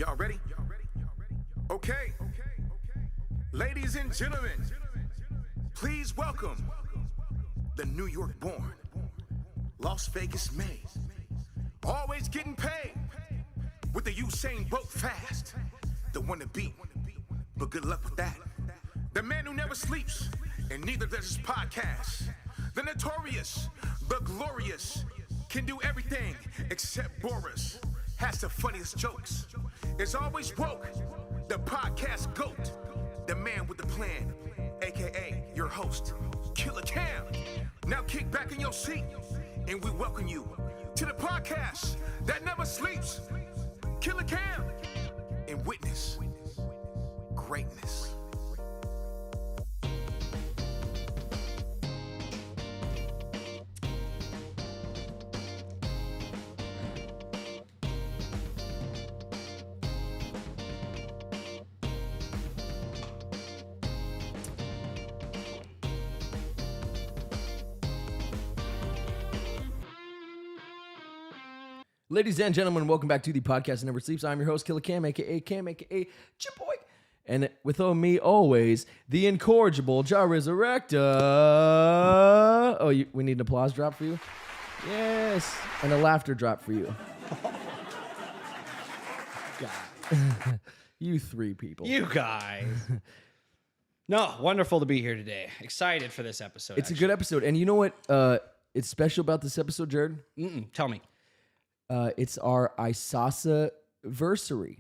Y'all ready? Okay. Ladies and gentlemen, please welcome the New York born, Las Vegas made, always getting paid, with the Usain Bolt fast, the one to beat, but good luck with that. The man who never sleeps, and neither does his podcast. The notorious, the glorious, can do everything except Boris. Has the funniest jokes. Is always woke. The podcast GOAT. The man with the plan. AKA your host, Killer Cam. Now kick back in your seat and we welcome you to the podcast that never sleeps. Killer Cam. And witness greatness. Ladies and gentlemen, welcome back to the podcast that never sleeps. I'm your host, Killer Cam, aka Chip Boy. And with me always, the incorrigible Jah Resurrector. Oh, we need an applause drop for you? Yes. And a laughter drop for you. God. You three people. You guys. No, wonderful to be here today. Excited for this episode. It's a good episode. And you know what it's special about this episode, Jared? Tell me. It's our Icosaversary.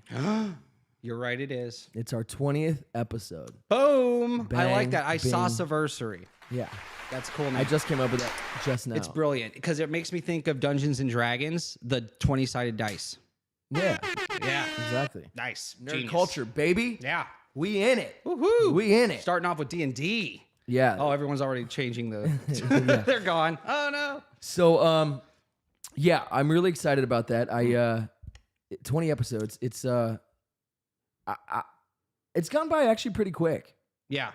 You're right, it is. It's our 20th episode. Boom. Bang, I like that. bing. Icosaversary. Yeah. That's cool, man. I just came up with that just now. It's brilliant because it makes me think of Dungeons and Dragons, the 20-sided dice. Yeah. Yeah. Exactly. Nice. Nerd Genius. culture, baby. Yeah. We in it. Woohoo. We in it. Starting off with D&D. Yeah. Oh, everyone's already changing the... They're gone. Oh, no. So, yeah, I'm really excited about that. 20 episodes. It's gone by actually pretty quick. Yeah.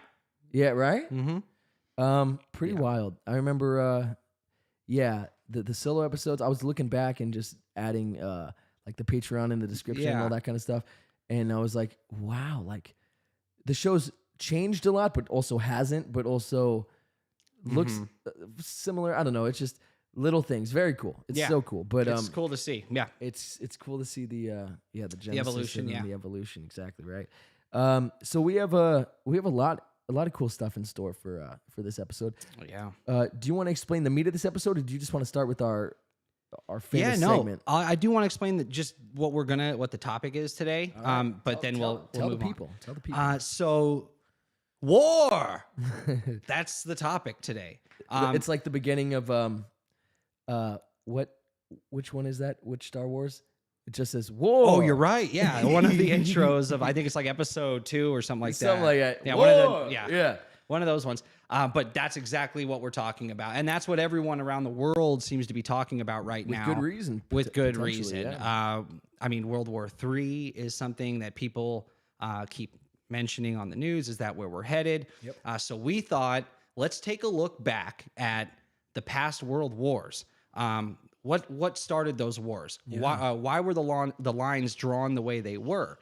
Yeah, right? Mm-hmm. Pretty wild. I remember, the solo episodes. I was looking back and just adding, like the Patron in the description and all that kind of stuff. And I was like, wow, like the show's changed a lot, but also hasn't, but also looks similar. I don't know. It's just little things. Very cool. It's so cool. But it's cool to see. Yeah. It's cool to see the genesis evolution, and the evolution. Exactly right. So we have a lot of cool stuff in store for this episode. Yeah. Do you want to explain the meat of this episode, or do you just want to start with our famous segment? I do want to explain just what the topic is today. Right. But then we'll tell move the people. on. Tell the people. So war. That's the topic today. It's like the beginning of which one is that? Which Star Wars? It just says war. Oh, you're right. Yeah, one of the intros of I think it's like episode 2 or something like that. Something like that. Yeah, war. Yeah. One of those ones. But that's exactly what we're talking about, and that's what everyone around the world seems to be talking about right now. With good reason. With good reason. Yeah. I mean, World War III is something that people keep mentioning on the news. Is that where we're headed? Yep. So we thought, let's take a look back at the past world wars. What started those wars? Yeah. Why were the lines drawn the way they were?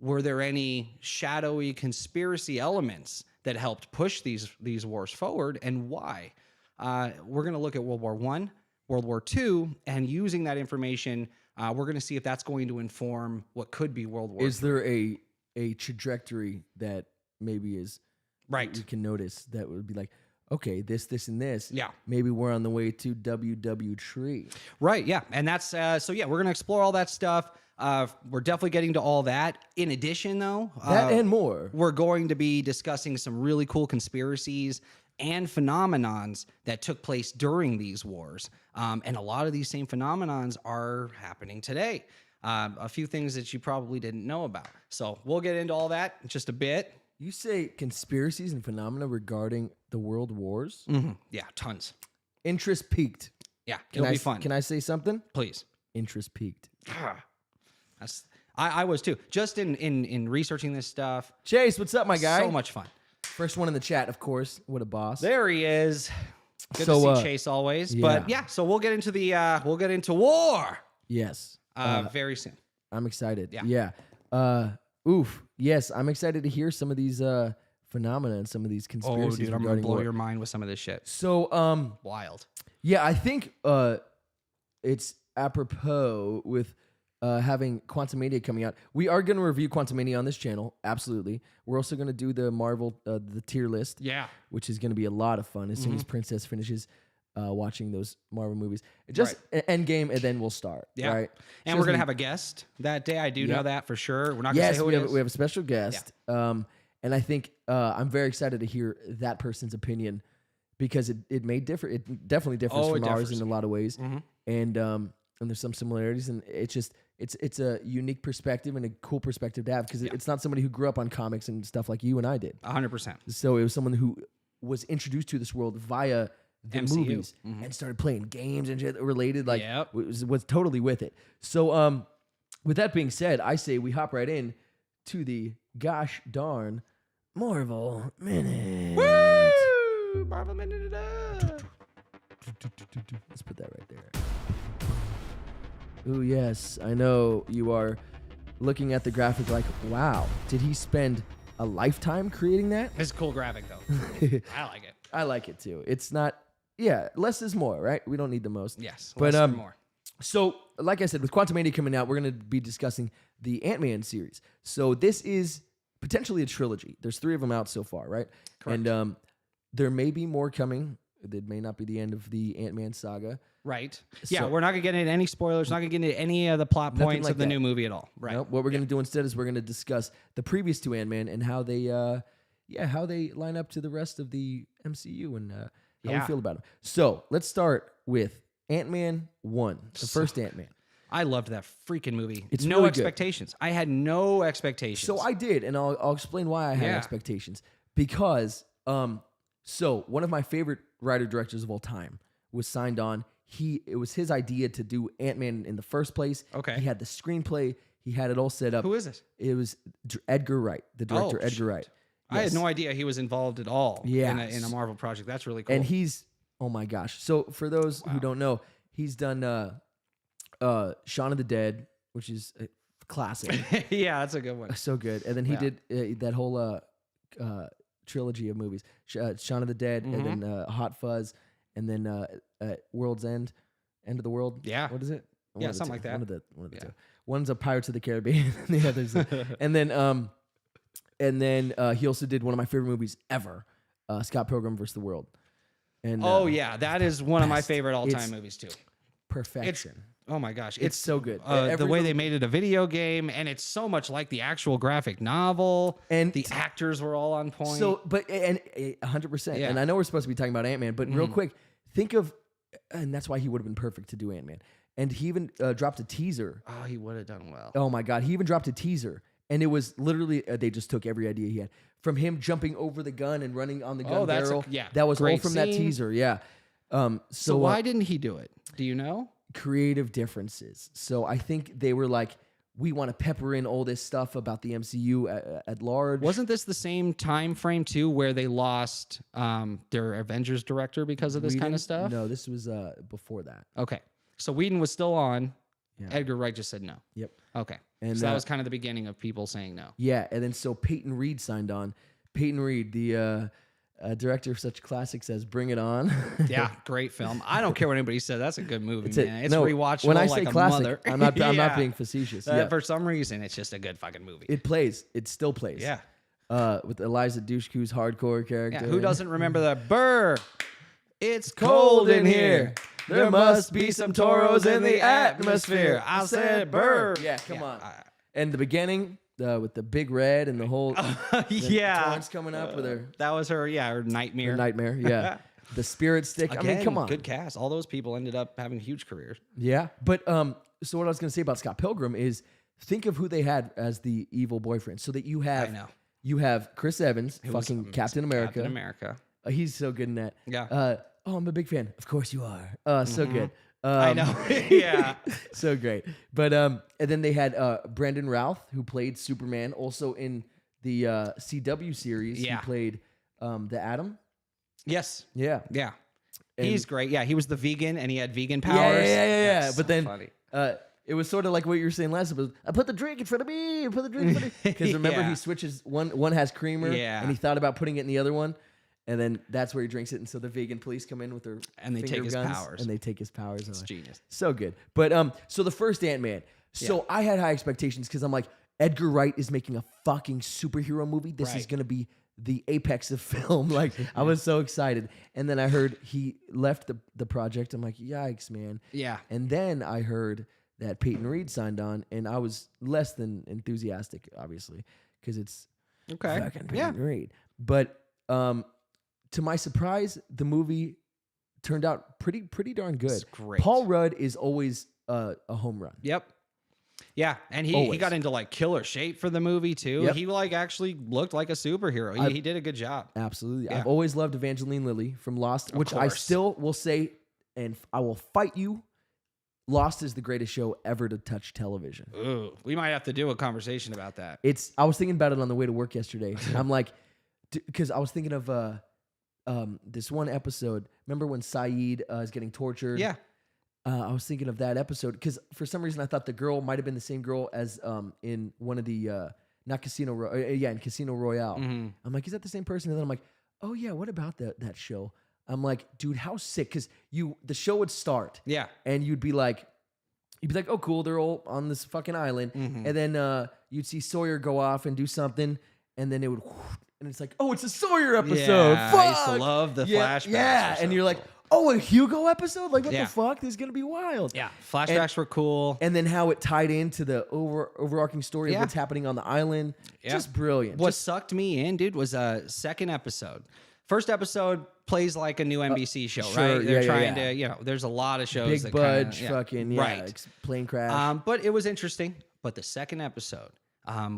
Were there any shadowy conspiracy elements that helped push these wars forward, and why? We're going to look at World War I, World War II, and using that information, we're going to see if that's going to inform what could be World War III. Is there a trajectory that maybe is right? You can notice that would be like, okay, this, and this. Yeah. Maybe we're on the way to WW3. Right, yeah. And that's, we're going to explore all that stuff. We're definitely getting to all that. In addition, though, that and more, we're going to be discussing some really cool conspiracies and phenomenons that took place during these wars. And a lot of these same phenomenons are happening today. A few things that you probably didn't know about. So we'll get into all that in just a bit. You say conspiracies and phenomena regarding the world wars? Mm-hmm. Yeah, tons. Interest peaked. Yeah, it'll be fun. Can I say something? Please. Interest peaked. I was too. Just in researching this stuff. Chase, what's up, my guy? So much fun. First one in the chat, of course. What a boss. There he is. Good to see Chase always. Yeah. But yeah, so we'll get into war. Yes. Very soon. I'm excited. Yeah. Yes, I'm excited to hear some of these phenomena and some of these conspiracies. Oh, dude, I'm gonna blow your mind with some of this shit. So, Wild. yeah, I think it's apropos with having Quantumania coming out. We are going to review Quantumania on this channel, absolutely. We're also going to do the Marvel, the tier list, which is going to be a lot of fun as soon as Princess finishes watching those Marvel movies. Just Endgame, and then we'll start, right? And we're going to have a guest that day. I do know that for sure. We're not going to say who it is. We have a special guest, and I think I'm very excited to hear that person's opinion because it may differ. It definitely differs from ours in a lot of ways, and there's some similarities, and it's a unique perspective and a cool perspective to have because it's not somebody who grew up on comics and stuff like you and I did. 100%. So it was someone who was introduced to this world via the MCU. movies and started playing games and shit related, was totally with it. So with that being said, I say we hop right in to the gosh darn Marvel Minute. Woo! Marvel Minute it up. Let's put that right there. Oh, yes. I know you are looking at the graphic like, wow, did he spend a lifetime creating that? It's a cool graphic, though. I like it. I like it, too. It's not, less is more, right? We don't need the most. Yes, but, less is more. So, like I said, with Quantumania coming out, we're going to be discussing the AntMan series. So, this is potentially a trilogy. There's 3 of them out so far, right? Correct. And there may be more coming. It may not be the end of the AntMan saga. Right. So, Yeah, we're not going to get into any spoilers. Not going to get into any of the plot points of the new movie at all. Right. Nope. What we're going to do instead is we're going to discuss the previous 2 AntMan and how they line up to the rest of the MCU and how we feel about them. So let's start with AntMan 1, the first AntMan. I loved that freaking movie. It's no really expectations. Good. I had no expectations. So I did, and I'll explain why I had expectations. Because so one of my favorite writer-directors of all time was signed on. It was his idea to do Ant-Man in the first place. Okay. He had the screenplay. He had it all set up. Who is this? It was Edgar Wright, the director Edgar Wright. Yes. I had no idea he was involved at all in a Marvel project. That's really cool. And he's, oh my gosh. So for those who don't know, he's done Shaun of the Dead, which is a classic. Yeah, that's a good one. So good. And then he did that whole trilogy of movies. Shaun of the Dead, and then Hot Fuzz, and then World's End, End of the World. Yeah. What is it? Yeah, something like that. One of the two. One's a Pirates of the Caribbean, and the other's and then he also did one of my favorite movies ever, Scott Pilgrim vs. the World. And that is one of my favorite all-time movies too. Perfection. Oh my gosh, it's so good. The way they made it a video game, and it's so much like the actual graphic novel. And the actors were all on point. So, but 100%. And I know we're supposed to be talking about Ant-Man, but real quick, think of, and that's why he would have been perfect to do Ant-Man. And he even dropped a teaser. Oh, he would have done well. Oh my God, he even dropped a teaser, and it was literally they just took every idea he had from him jumping over the gun and running on the gun barrel. That was all from that teaser. Yeah. So why didn't he do it? Do you know? Creative differences. So I think they were like, we want to pepper in all this stuff about the MCU at large. Wasn't this the same time frame too, where they lost their Avengers director because of this kind of stuff? No, this was before that. Okay, so Whedon was still on. Yeah. Edgar Wright just said no. Yep. Okay, and so that was kind of the beginning of people saying no. Yeah, and then so Peyton Reed signed on. Peyton Reed, the director of such classics as Bring It On. Yeah, great film. I don't care what anybody says. That's a good movie, man. It's rewatchable when I say like classic, a mother. I'm not being facetious. For some reason, it's just a good fucking movie. It plays. It still plays. Yeah. With Eliza Dushku's hardcore character. Yeah, who doesn't remember that? Burr! It's cold in here. There must be some toros in the atmosphere. I said burr. Yeah, come on. And the beginning... with the big red and the whole torrents coming up with her. That was her nightmare. Her nightmare, yeah. The spirit stick. Again, I mean, come on. Good cast. All those people ended up having huge careers. Yeah. But so what I was going to say about Scott Pilgrim is think of who they had as the evil boyfriend. So that you have Chris Evans, fucking Captain America. Captain America. He's so good in that. Yeah. I'm a big fan. Of course you are. So good. I know. Yeah. So great. But and then they had Brandon Routh, who played Superman, also in the CW series. Yeah. He played the Atom. Yes. Yeah. And he's great. Yeah, he was the vegan and he had vegan powers. Yeah. So but then funny. It was sort of like what you were saying last episode. I put the drink in front of me. I put the drink in front of me. Because remember, he switches. One has creamer. Yeah. And he thought about putting it in the other one. And then that's where he drinks it. And so the vegan police come in with their and they finger take his guns, powers. And they take his powers. It's genius. So good. But so the first Ant-Man. So I had high expectations because I'm like, Edgar Wright is making a fucking superhero movie. This is going to be the apex of film. Like, I was so excited. And then I heard he left the project. I'm like, yikes, man. Yeah. And then I heard that Peyton Reed signed on, and I was less than enthusiastic, obviously, because it's fucking Peyton Reed. But to my surprise, the movie turned out pretty darn good. It's great. Paul Rudd is always a home run. Yep. Yeah, and he got into like killer shape for the movie too. Yep. He like actually looked like a superhero. He did a good job. Absolutely. Yeah. I've always loved Evangeline Lilly from Lost, which I course. still will say, and I will fight you. Lost is the greatest show ever to touch television. Ooh, we might have to do a conversation about that. I was thinking about it on the way to work yesterday. I'm like, because I was thinking of this one episode. Remember when Saeed is getting tortured? Yeah. I was thinking of that episode because for some reason I thought the girl might have been the same girl as in one of the not Casino in Casino Royale. Mm-hmm. I'm like, is that the same person? And then I'm like, oh yeah, what about that show? I'm like, dude, how sick? Because the show would start, and you'd be like, oh cool, they're all on this fucking island, and then you'd see Sawyer go off and do something, and then it would, and it's like, oh, it's a Sawyer episode. Yeah, Fuck! I used to love the flashbacks. Yeah, and you're like, oh, a Hugo episode? Like, what Yeah. the fuck? This is going to be wild. Yeah, flashbacks were cool. And then how it tied into the overarching story Yeah. of what's happening on the island. Yeah. Just brilliant. What sucked me in, dude, was a second episode. First episode plays like a new NBC show, sure, right? They're yeah, trying yeah. to, there's a lot of shows Big that budge, kinda, fucking, right. plane crash. But it was interesting. But the second episode,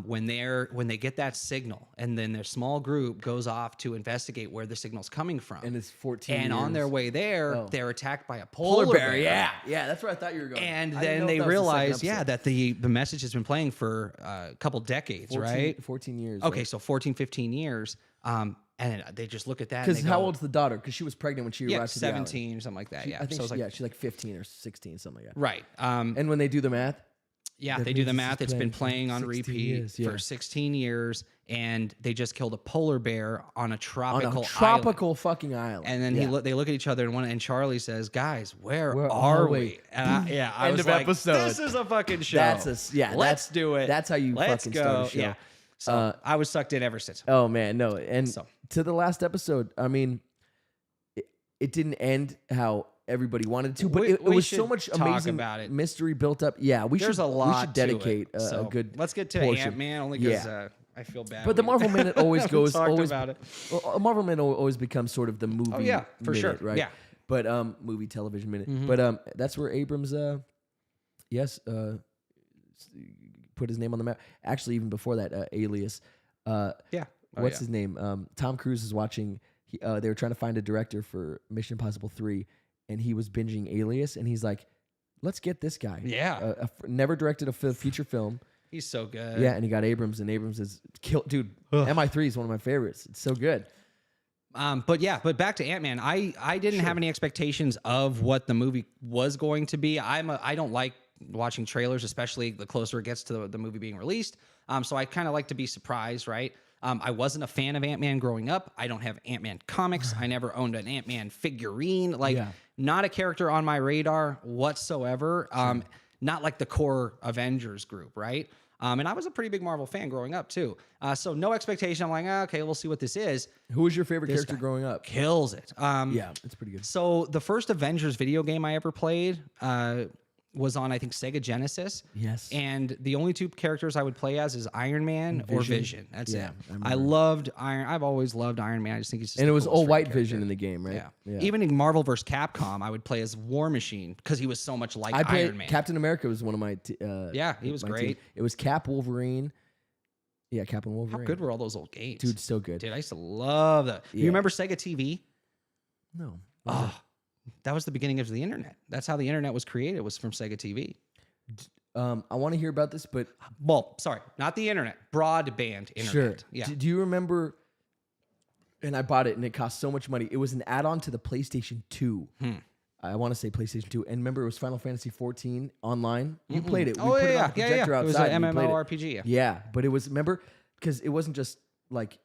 when they get that signal, and then their small group goes off to investigate where the signal's coming from, and it's 14 and years. on their way there, Oh. they're attacked by a Polar polar bear. Yeah, that's where I thought you were going. And I didn't then know if they that was the second realize, episode. that the message has been playing for a couple decades, 14, right? 14 years. Okay, so 14, 15 years. And they just look at that. Because and they how go, old's the daughter? Because she was pregnant when she arrived to the island. 17 or something like that. She- Yeah, I think so it's like, she's like 15 or 16, something like that. right. And when they do the math, Yeah, That they do the means math. it's It's been playing playing on 16 repeat years, yeah. for 16 years, and they just killed a polar bear on a tropical on a island. tropical fucking island. And then Yeah. they look at each other, and Charlie says, "Guys, where Where are are we?" we? And I End was of like, episode. "This is a fucking show. Let's do it. That's how you Let's fucking go." start a show. Yeah. So I was sucked in ever since. Oh man, no. And So. to the last episode, I mean, it didn't end how everybody wanted it to, but it We was so should much talk amazing about it. mystery built up. Yeah, There's a lot. We should dedicate to it. a good. Let's get to portion. Ant-Man only because I feel bad. But the we Marvel Minute always haven't goes talked always about it. Well, a Marvel Minute always becomes sort of the movie. Oh, yeah, for sure. minute, right? Yeah. But movie television minute. Mhm. But that's where Abrams put his name on the map. Actually, even before that, Alias. Yeah. Oh, What's yeah. his name? Tom Cruise is watching. They were trying to find a director for Mission Impossible 3, and he was binging Alias, and he's like, "Let's get this guy." Yeah. Never directed a feature film. He's so good. Yeah, and he got Abrams, and Abrams is killed. Dude, MI3 is one of my favorites. It's so good. But back to Ant-Man. I didn't have any expectations of what the movie was going to be. I don't like watching trailers, especially the closer it gets to the movie being released. So I kind of like to be surprised, right? I wasn't a fan of Ant-Man growing up. I don't have Ant-Man comics. I never owned an Ant-Man figurine. Not a character on my radar whatsoever. Not like the core Avengers group, right? And I was a pretty big Marvel fan growing up too. So no expectation. I'm like, okay, we'll see what this is. Who was your favorite character guy growing up? Kills it. Yeah, it's pretty good. So the first Avengers video game I ever played was on, I think, Sega Genesis. Yes. And the only two characters I would play as is Iron Man or Vision. That's Yeah, it. I remember. I loved Iron. I've always loved Iron Man. I just think he's just And the it was coolest all freaking white character. Vision in the game, right? Yeah. Even in Marvel vs. Capcom, I would play as War Machine because he was so much like I played Iron Man. Captain America was one of my. Yeah, he was my great. team. It was Cap, Wolverine. Yeah, Cap and How Wolverine. good were all those old games? Dude, so good. Dude, I used to love that. Yeah. You remember Sega TV? No. Oh, that was the beginning of the internet. That's how the internet was created, was from Sega TV. I want to hear about this, but Well, sorry, not the internet, broadband internet. sure. Yeah. Do you remember? And I bought it, and it cost so much money. It was an add-on to the PlayStation 2. I want to say PlayStation 2. And remember, it was Final Fantasy 14 online. You played it. We Oh, put it yeah, on the projector It was outside. an and we played it. MMORPG. Yeah. Yeah, but it was, remember, because it wasn't just like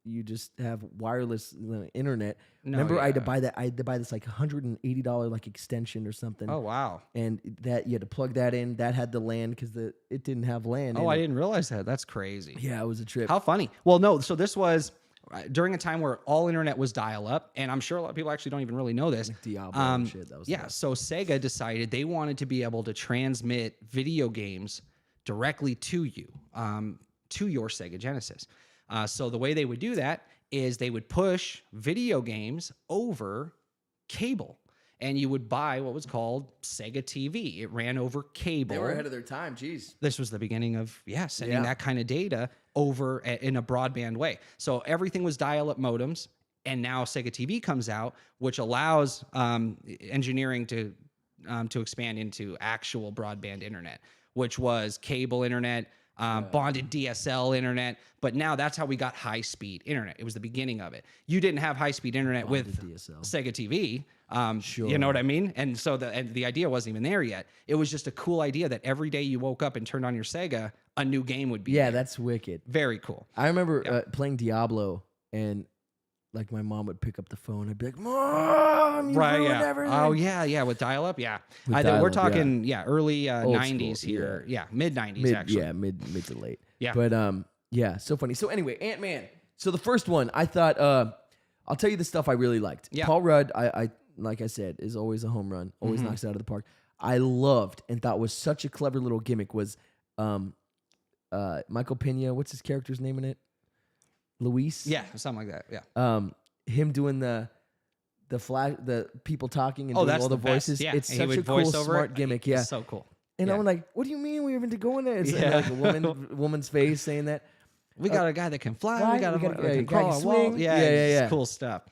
you just have wireless internet. No, Remember, I had to yeah. buy that. I had to buy this like $180 like extension or something. Oh, wow. And that you had to plug that in. That had the LAN because it didn't have LAN. Oh, in I it. didn't realize that. That's crazy. Yeah, it was a trip. How funny. Well, no. So this was during a time where all internet was dial up, and I'm sure a lot of people actually don't even really know this. Like Diablo and shit. That was Yeah. So Sega decided they wanted to be able to transmit video games directly to you, to your Sega Genesis. So the way they would do that is they would push video games over cable, and you would buy what was called Sega TV. It ran over cable. They were ahead of their time. Jeez. This was the beginning of sending that kind of data over in a broadband way. So everything was dial-up modems, and now Sega TV comes out, which allows engineering to expand into actual broadband internet, which was cable internet, bonded DSL internet. But now that's how we got high-speed internet. It was the beginning of it. You didn't have high-speed internet Bonded with DSL. Sega TV. Sure. You know what I mean? And so the idea wasn't even there yet. It was just a cool idea that every day you woke up and turned on your Sega, a new game would be Yeah, there. that's wicked. Very cool. I remember playing Diablo, and like my mom would pick up the phone. I'd be like, "Mom, you ruined everything." Oh yeah, with dial-up, yeah. With We're dial-up, talking, early Old 90s school, here. Yeah, mid 90s actually. Yeah, mid to late. Yeah. But yeah, so funny. So anyway, Ant-Man. So the first one, I thought, I'll tell you the stuff I really liked. Yeah. Paul Rudd, I like I said, is always a home run. Always knocks it out of the park. I loved and thought was such a clever little gimmick was Michael Pena. What's his character's name in it? Luis. Yeah, something like that. Yeah. Him doing the flash, the people talking and doing that's all the best. voices. Yeah. It's And he such would a cool, voice over smart it. gimmick. It's Yeah. so cool. And Yeah. I'm like, what do you mean we haven't to go in there? It's Yeah. like a woman's face saying that. We got a guy that can fly. fly, We got a we got a guy that can guy crawl can a wall. swing. Yeah, Yeah, it's yeah. cool stuff.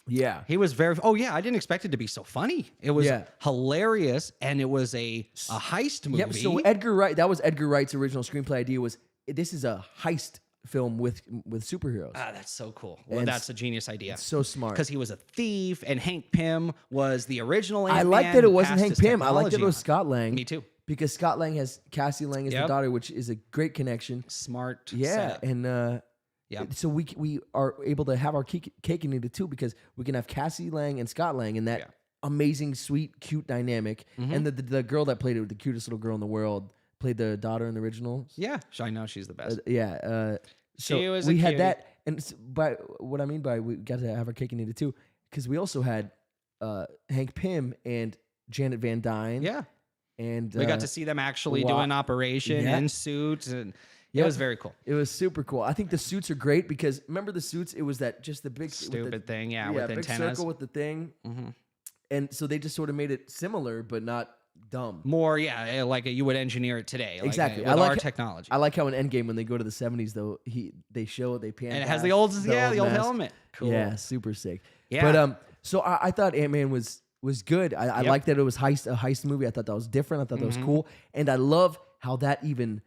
Yeah. He was very. Oh yeah, I didn't expect it to be so funny. It was hilarious, and it was a heist movie. Yep. So Edgar Wright, that was Edgar Wright's original screenplay idea. Was this is a heist film with superheroes? That's so cool. Well, And that's a genius idea. So smart. Because he was a thief, and Hank Pym was the original Ant-Man. I like that it wasn't passed Hank his Pym. I like that it technology was on. Scott Lang. Me too. Because Scott Lang has Cassie Lang as the Yep. daughter, which is a great connection. Smart. Yeah, setup. and Yep. so we are able to have our cake and eat it too because we can have Cassie Lang and Scott Lang and that amazing, sweet, cute dynamic. And the girl that played it, the cutest little girl in the world, played the daughter in the original. Yeah, I know she's the best. So She was a we had cutie. that, and by what I mean by we got to have our cake and eat it too, because we also had Hank Pym and Janet Van Dyne. Yeah, and we got to see them actually do an operation in suits, and it was very cool. It was super cool. I think the suits are great because remember the suits? It was that just the big Stupid thing, with big antennas. circle with the thing, and so they just sort of made it similar but not dumb. More, like you would engineer it today, like, Exactly. with I like our technology. I like how in Endgame when they go to the 70s though, they pan and it has past the old mask. helmet. Cool. Yeah, super sick. Yeah. But so I thought Ant-Man was good. I liked that it was a heist movie. I thought that was different. I thought that was cool, and I love how that even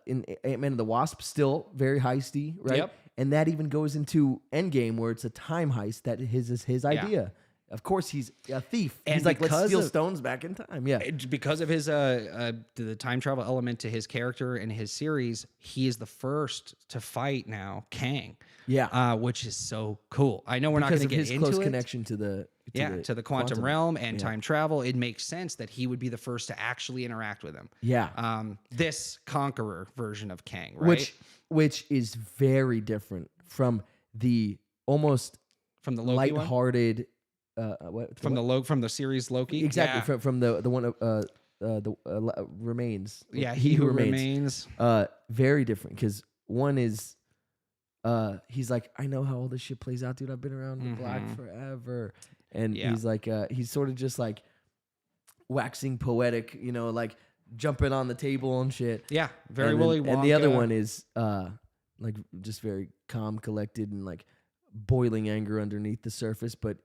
in Ant-Man and the Wasp still very heisty, right? Yep. And that even goes into Endgame where it's a time heist that is his idea. Of course, he's a thief. And he's like, let's because steal of- stones back in time. Yeah. Because of his the time travel element to his character and his series, he is the first to fight now Kang. Yeah. Which is so cool. I know we're Because not of going to get his into close it. connection to the quantum realm and time travel. It makes sense that he would be the first to actually interact with him. Yeah. This conqueror version of Kang, right? Which is very different from the almost From the Loki one? lighthearted From the series Loki. exactly Yeah. from the one remains. Yeah, he who remains. Very different because one is he's like, I know how all this shit plays out, dude. I've been around the block forever, and he's like he's sort of just like waxing poetic, like jumping on the table and shit. Yeah, very and Willy then, Wonka. and the other one is like just very calm, collected, and like boiling anger underneath the surface, but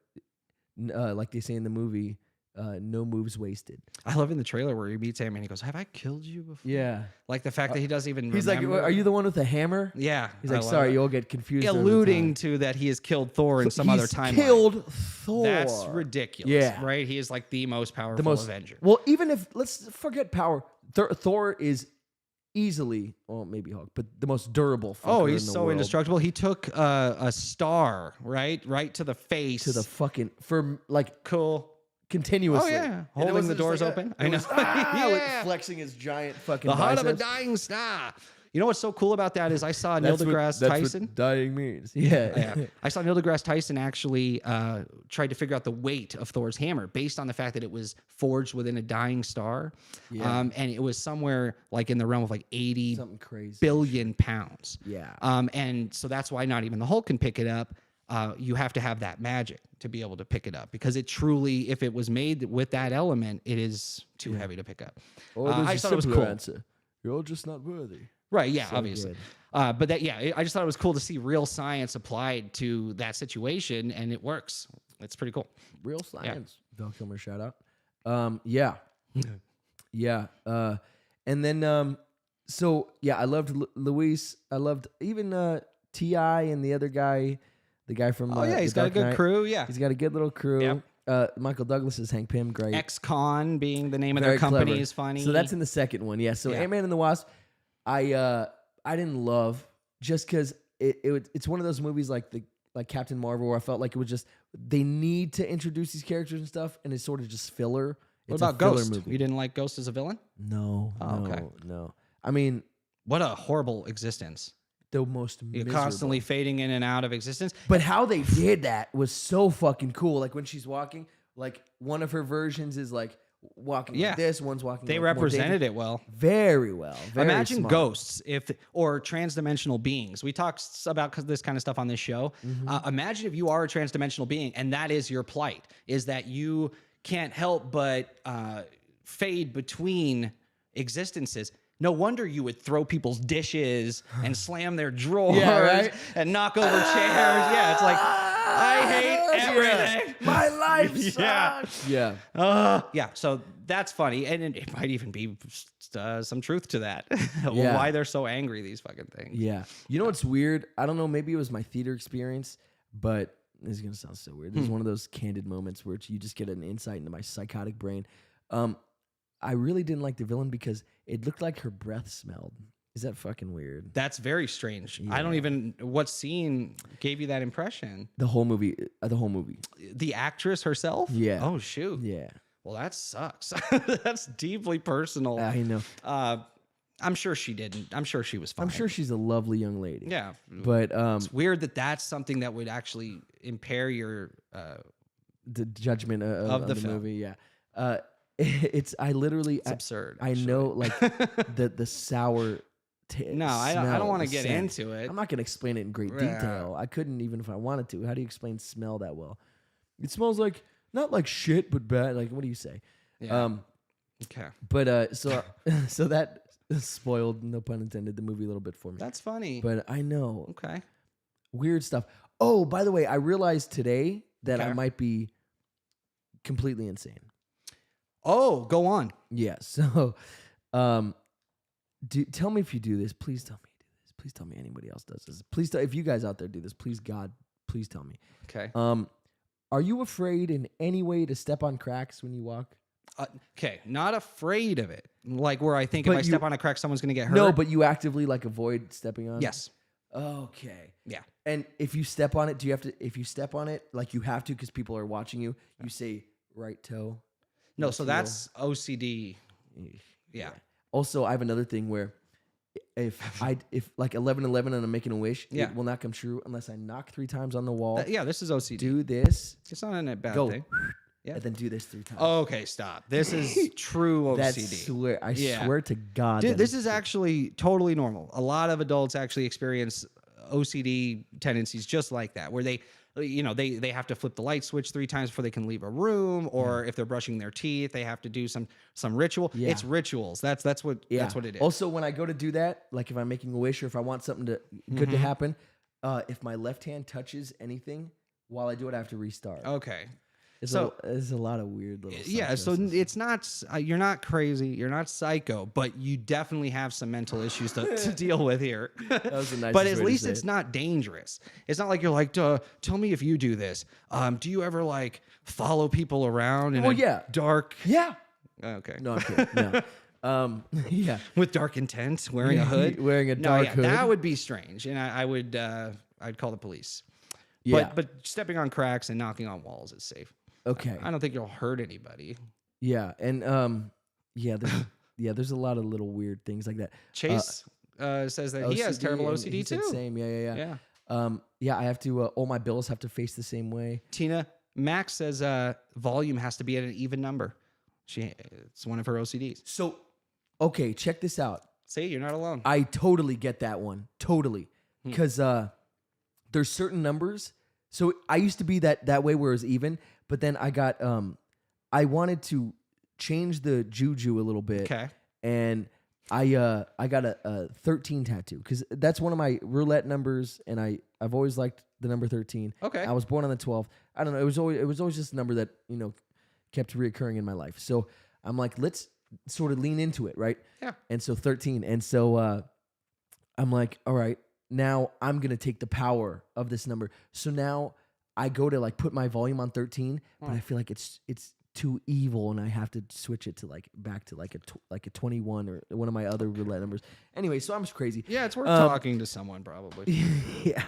like they say in the movie, no moves wasted. I love in the trailer where he meets Ant-Man. He goes, "Have I killed you before?" Yeah. Like the fact that he doesn't even. He's remember. like, "Are you the one with the hammer?" Yeah. He's like, I love "Sorry, that. you'll get confused." over Alluding time." to that he has killed Thor in some He's other timeline. killed Thor. That's ridiculous. Yeah. Right? He is like the most powerful Avenger. Well, even if let's forget power, Thor is easily, well, maybe Hulk, but the most durable. Oh, he's in the so world. indestructible. He took a star right to the face. To the fucking for like cool. continuously. Oh yeah, And it holding wasn't the just doors like open. it I know. was, like flexing his giant fucking. The heart of a biceps. dying star. You know what's so cool about that is I saw Neil That's deGrasse what Tyson. dying means. Yeah. I saw Neil deGrasse Tyson actually tried to figure out the weight of Thor's hammer based on the fact that it was forged within a dying star. Yeah. And it was somewhere like in the realm of like 80 Something crazy. billion pounds. Yeah. And so that's why not even the Hulk can pick it up. You have to have that magic to be able to pick it up because it truly, if it was made with that element, it is too heavy to pick up. Or there's I a just thought it was simpler cool. answer. You're just not worthy. Right, yeah, So obviously. good. But that, yeah, I just thought it was cool to see real science applied to that situation, and it works. It's pretty cool. Real science. Val Kilmer shout out. Yeah. Yeah. And then so yeah, I loved Luis. I loved even T.I. and the other guy, the guy from Oh yeah, he's The got a Dark good Knight. crew. Yeah, He's got a good little crew. Michael Douglas is Hank Pym, great. Ex-Con being the name of Very their company clever. is funny. So that's in the second one. Yeah. So Yeah. Ant-Man and the Wasp, I didn't love just because it's one of those movies like Captain Marvel where I felt like it was just they need to introduce these characters and stuff, and it's sort of just filler. What It's about a filler Ghost? movie. You didn't like Ghost as a villain? No, Oh, no, okay. no. I mean, What a horrible existence. the most You're miserable. constantly fading in and out of existence. But how they did that was so fucking cool. Like when she's walking, like one of her versions is like walking Yeah. like this, one's walking. They like more represented dangerous. it well. Very well. Very Imagine smart. ghosts or transdimensional beings. We talk about this kind of stuff on this show. Mm-hmm. Imagine if you are a transdimensional being and that is your plight, is that you can't help but fade between existences. No wonder you would throw people's dishes and slam their drawers right? and knock over chairs. Yeah, it's like, I hate everything. My life Yeah. sucks. Yeah. Yeah, so that's funny, and it might even be some truth to that. Yeah. Why they're so angry, these fucking things. Yeah. You know what's weird? I don't know. Maybe it was my theater experience, but this is going to sound so weird. This is one of those candid moments where you just get an insight into my psychotic brain. I really didn't like the villain because it looked like her breath smelled. Is that fucking weird? That's very strange. I don't even. What scene gave you that impression? The whole movie. The whole movie. The actress herself? Yeah. Oh shoot. Yeah. Well, that sucks. That's deeply personal. I know. I'm sure she didn't. I'm sure she was fine. I'm sure she's a lovely young lady. Yeah. But It's weird that that's something that would actually impair your. the judgment of the film. movie, yeah. It's absurd. I actually. know, like the sour. No, I don't want to get into it. I'm not going to explain it in great detail. I couldn't even if I wanted to. How do you explain smell that well? It smells like not like shit, but bad. Like what do you say? Yeah. Okay. But so that spoiled, no pun intended, the movie a little bit for me. That's funny. But I know Okay. weird stuff. Oh, by the way, I realized today that I Okay. might be completely insane. Oh, go on. Yeah. So, tell me if you do this. Please tell me you do this. Please tell me anybody else does this. Please tell if you guys out there do this. Please, God, please tell me. Okay. Are you afraid in any way to step on cracks when you walk? Okay. Not afraid of it. Like where I think But if I step on a crack, someone's going to get hurt. No, but you actively like avoid stepping on. Yes. Okay. Yeah. And if you step on it, do you have to? If you step on it, like you have to because people are watching you. You say right toe. No. left So heel. that's OCD. Yeah. Also, I have another thing where if like 11:11 and I'm making a wish, Yeah. it will not come true unless I knock 3 times on the wall. Yeah. This is OCD. Do this, It's not a bad go, thing. Yeah. and then do this 3 times. Okay. Stop. This is true That's OCD. I Yeah. swear to God. Dude, that this is actually totally normal. A lot of adults actually experience OCD tendencies just like that, where they have to flip the light switch 3 times before they can leave a room, or if they're brushing their teeth, they have to do some ritual. Yeah. It's rituals. That's what it is. Also, when I go to do that, like if I'm making a wish or if I want something good to happen, if my left hand touches anything while I do it, I have to restart. Okay. There's a lot of weird little. Yeah, so it's not you're not crazy, you're not psycho, but you definitely have some mental issues to deal with here. That was the nicest but way at to least say it's it. not dangerous. It's not like you're like, tell me if you do this. Do you ever like follow people around in a dark? Yeah. Okay. No, I'm kidding. No. Yeah. With dark intent, wearing a hood, Wearing a dark hood. That would be strange, and I would I'd call the police. Yeah. But stepping on cracks and knocking on walls is safe. Okay. I don't think you'll hurt anybody. Yeah, and there's a lot of little weird things like that. Chase says that he has terrible and OCD he said too. Same. Yeah. I have to. All my bills have to face the same way. Tina Max says volume has to be at an even number. It's one of her OCDs. So, okay, check this out. See, you're not alone. I totally get that one. Totally. Because there's certain numbers. So I used to be that way where it was even, but then I got I wanted to change the juju a little bit. Okay. And I got a 13 tattoo because that's one of my roulette numbers, and I've always liked the number 13. Okay. I was born on the 12th. I don't know. It was always just a number that, kept reoccurring in my life. So I'm like, let's sort of lean into it, right? Yeah. And so 13. And so I'm like, all right, now I'm going to take the power of this number. So now I go to like put my volume on 13, but I feel like it's too evil, and I have to switch it to like back to like a 21 or one of my other roulette numbers. Anyway, so I'm just crazy. Yeah, it's worth talking to someone probably. Yeah.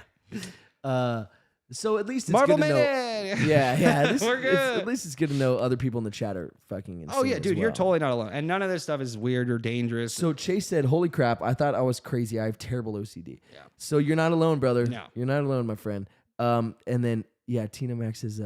So at least it's Marvel good to know. Minute! Yeah. We're good. At least it's good to know other people in the chat are fucking insane. Oh yeah, dude, as you're well. totally not alone. And none of this stuff is weird or dangerous. So Chase said, "Holy crap! I thought I was crazy. I have terrible OCD." Yeah. So you're not alone, brother. No. You're not alone, my friend. And then Tina Max's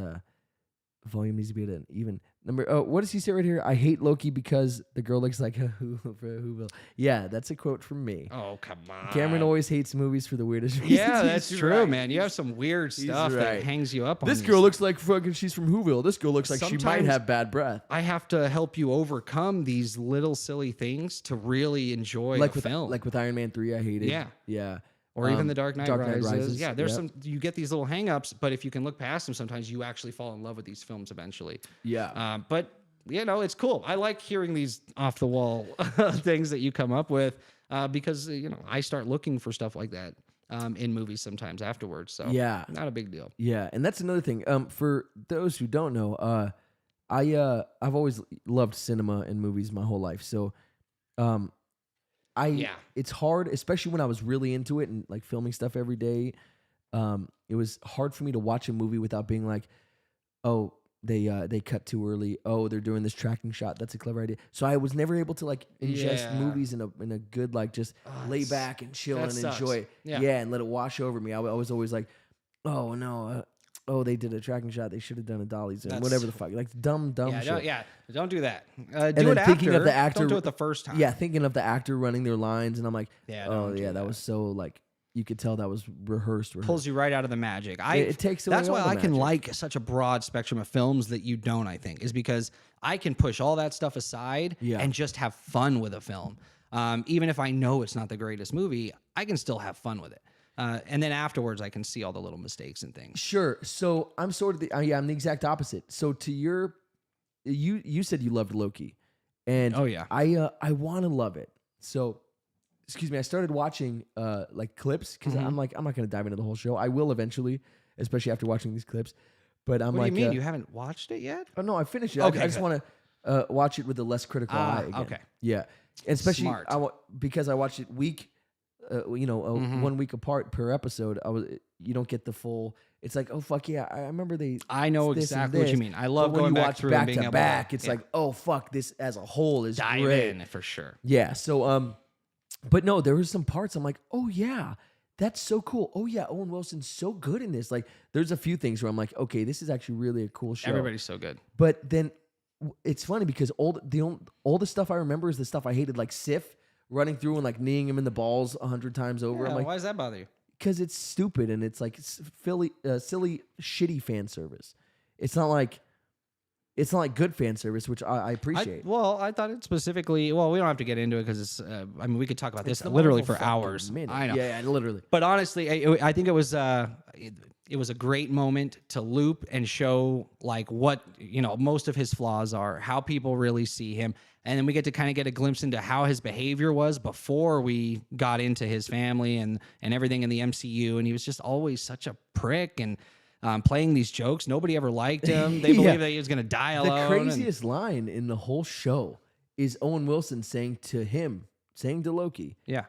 volume needs to be at an even number. Oh, what does he say right here? I hate Loki because the girl looks like a Whoville. Yeah, that's a quote from me. Oh, come on. Cameron always hates movies for the weirdest reasons. Yeah, that's He's true, right. man. You have some weird stuff that right. hangs you up on This these girl looks like fucking she's from Whoville. This girl looks like she might Sometimes- have bad breath. I have to help you overcome these little silly things to really enjoy Like a with film. like with Iron Man 3, I hated. Yeah. Yeah. Or even The Dark Knight Rises. Rises. Yeah, there's Yep. you get these little hangups, but if you can look past them, sometimes you actually fall in love with these films eventually. Yeah. But it's cool. I like hearing these off the wall things that you come up with because I start looking for stuff like that in movies sometimes afterwards. So Yeah. not a big deal. Yeah, and that's another thing. For those who don't know, I've always loved cinema and movies my whole life. So, it's hard, especially when I was really into it and like filming stuff every day. It was hard for me to watch a movie without being like, oh, they cut too early. Oh, they're doing this tracking shot. That's a clever idea. So I was never able to like ingest movies in a good like just lay back and chill and enjoy it. Yeah, and let it wash over me. I was always like, oh no. They did a tracking shot. They should have done a dolly zoom. Whatever the fuck. Like dumb shit. Don't do that. And Do then it thinking after. of the actor. Don't do it the first time. Yeah, thinking of the actor running their lines, and I'm like, don't do that was so like you could tell that was rehearsed. Pulls you right out of the magic. It takes away That's all why the I can magic. like such a broad spectrum of films that you don't. I think is because I can push all that stuff aside and just have fun with a film. Even if I know it's not the greatest movie, I can still have fun with it. And then afterwards, I can see all the little mistakes and things. Sure. So I'm sort of I'm the exact opposite. So to you said you loved Loki, and I want to love it. So, excuse me, I started watching like clips because I'm like I'm not going to dive into the whole show. I will eventually, especially after watching these clips. But I'm what like, do you mean you haven't watched it yet? Oh no, I finished it. Okay, I just want to watch it with a less critical eye. Again. Okay. Yeah, and especially Smart. because I watched it week. 1 week apart per episode. You don't get the full. It's like, oh fuck yeah, I remember I know this and exactly what you this. mean. I love But when going you back watch through back and being to able back. to, It's like, oh fuck, this as a whole is dive great. in for sure. Yeah. So but no, there were some parts I'm like, oh yeah, that's so cool. Oh yeah, Owen Wilson's so good in this. Like, there's a few things where I'm like, okay, this is actually really a cool show. Everybody's so good. But then it's funny because all the stuff I remember is the stuff I hated, like Sif running through and like kneeing him in the balls 100 times over. I'm like, why does that bother you? Because it's stupid and it's like silly, shitty fan service. It's not like it's not like good fan service, which I appreciate. I thought it specifically. Well, we don't have to get into it because it's. I mean, we could talk about this the literally Marvel for fucking hours. minute. I know. Yeah, literally. But honestly, I think it was. It was a great moment to loop and show like what most of his flaws are, how people really see him, and then we get to kind of get a glimpse into how his behavior was before we got into his family and everything in the MCU. And he was just always such a prick and playing these jokes. Nobody ever liked him. They believed that he was going to die alone. The craziest line in the whole show is Owen Wilson saying to Loki, yeah,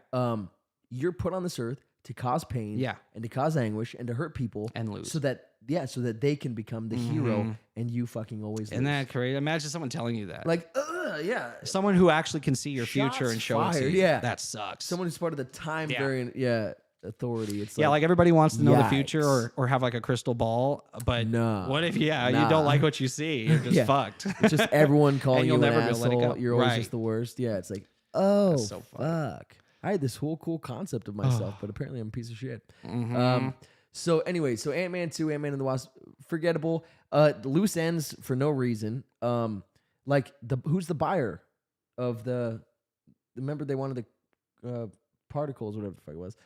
you're put on this earth to cause pain, and to cause anguish, and to hurt people, and lose, so that they can become the hero, and you fucking always lose. Isn't that crazy? Imagine someone telling you that, like, someone who actually can see your Shots future and show it to fired. you. Yeah, that sucks. Someone who's part of the time variant, authority. It's like everybody wants to know the future or have like a crystal ball, but what if you don't like what you see? You're just fucked. It's just everyone calling you you'll an never be able to let it asshole. go. You're always Right. just the worst. Yeah, it's like, oh, so funny. fuck. I had this whole cool concept of myself, but apparently I'm a piece of shit. Mm-hmm. So anyway, Ant-Man 2, Ant-Man and the Wasp, forgettable. Loose ends for no reason. Who's the buyer of remember they wanted the particles, whatever the fuck it was.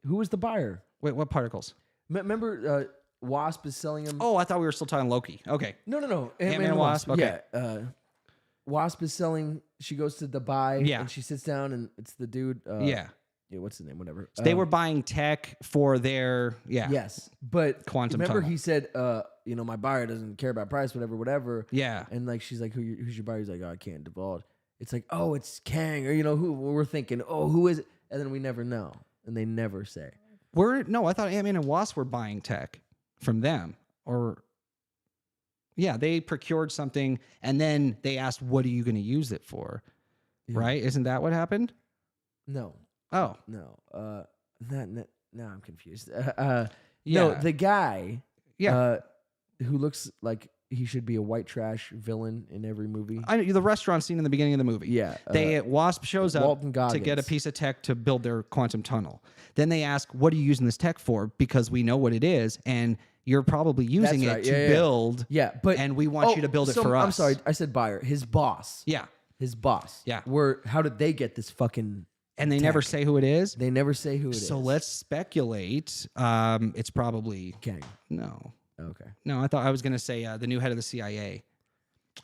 Who was the buyer? Wait, what particles? Remember Wasp is selling them. Oh, I thought we were still talking Loki. Okay. No. Ant-Man and Wasp. Okay. Yeah. Wasp is selling. She goes to the buy. Yeah. And she sits down, and it's the dude. Yeah, what's his name? Whatever. So they were buying tech for their Yes, but quantum remember tunnel. he said, my buyer doesn't care about price, whatever. Yeah. And like she's like, who's your buyer? He's like, oh, I can't divulge. It's like, oh, it's Kang, or who we're thinking. Oh, who is it? And then we never know, and they never say. I thought Ant-Man and Wasp were buying tech from them, or they procured something and then they asked, what are you going to use it for? Yeah. Right? Isn't that what happened? No. Oh. No. Now I'm confused. No, the guy who looks like he should be a white trash villain in every movie. I know the restaurant scene in the beginning of the movie. Yeah. Wasp shows up to get a piece of tech to build their quantum tunnel. Then they ask, what are you using this tech for? Because we know what it is, and you're probably using it to build. Yeah, but and we want you to build it for us. I'm sorry, I said buyer. His boss. Yeah. His boss. Yeah. How did they get this fucking And they tech? never say who it is? They never say who it is. So let's speculate. It's probably Kang. No. Okay. No, I thought I was going to say the new head of the CIA.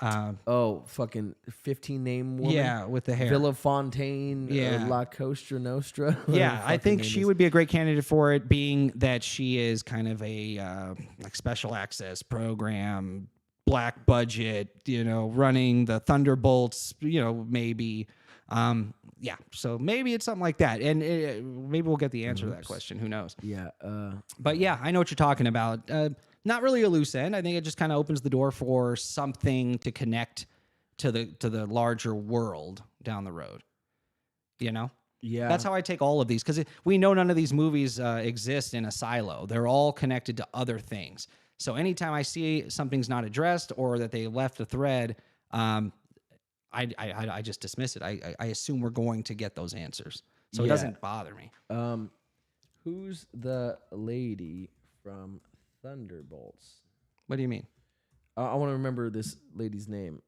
Fucking 15 name woman. Yeah, with the hair. Villa Fontaine. Yeah. La Costa Nostra. Yeah, I think she would be a great candidate for it, being that she is kind of a like special access program, black budget, running the Thunderbolts, maybe. Yeah, so maybe it's something like that, and maybe we'll get the answer to that question. Who knows? Yeah. But yeah, I know what you're talking about. Not really a loose end. I think it just kind of opens the door for something to connect to the larger world down the road. Yeah. That's how I take all of these, because we know none of these movies exist in a silo. They're all connected to other things. So anytime I see something's not addressed or that they left a thread, I just dismiss it. I assume we're going to get those answers, so it doesn't bother me. Who's the lady from Thunderbolts? What do you mean? I want to remember this lady's name.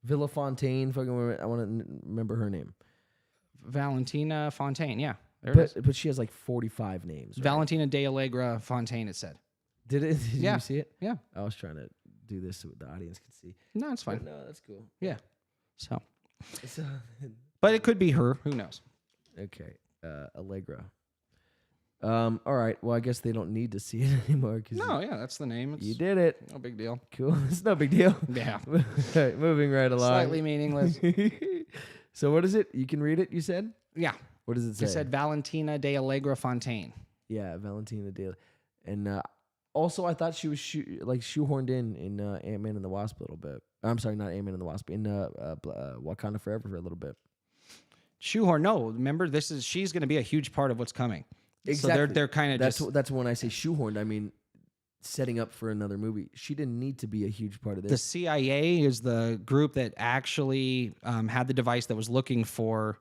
Villa Fontaine. I want to remember her name. Valentina Fontaine. Yeah, there it is. But she has like 45 names. Right? Valentina de Allegra Fontaine. It said. Did you see it? Yeah. I was trying to do this so the audience could see. No, it's fine. But no, that's cool. Yeah. So. But it could be her. Who knows? Okay. Allegra. All right. Well, I guess they don't need to see it anymore. No, that's the name. You did it. No big deal. Cool. It's no big deal. Yeah. All right, moving right along. Slightly meaningless. So what is it? You can read it, you said? Yeah. What does it say? It said Valentina de Allegra Fontaine. Yeah, Valentina de. And also, I thought she was shoehorned in Ant-Man and the Wasp a little bit. I'm sorry, not Ant-Man and the Wasp. In Wakanda Forever for a little bit. Shoehorn. No, remember, she's going to be a huge part of what's coming. Exactly. So they're kind of that's when I say shoehorned. I mean, setting up for another movie. She didn't need to be a huge part of this. The CIA is the group that actually had the device that was looking for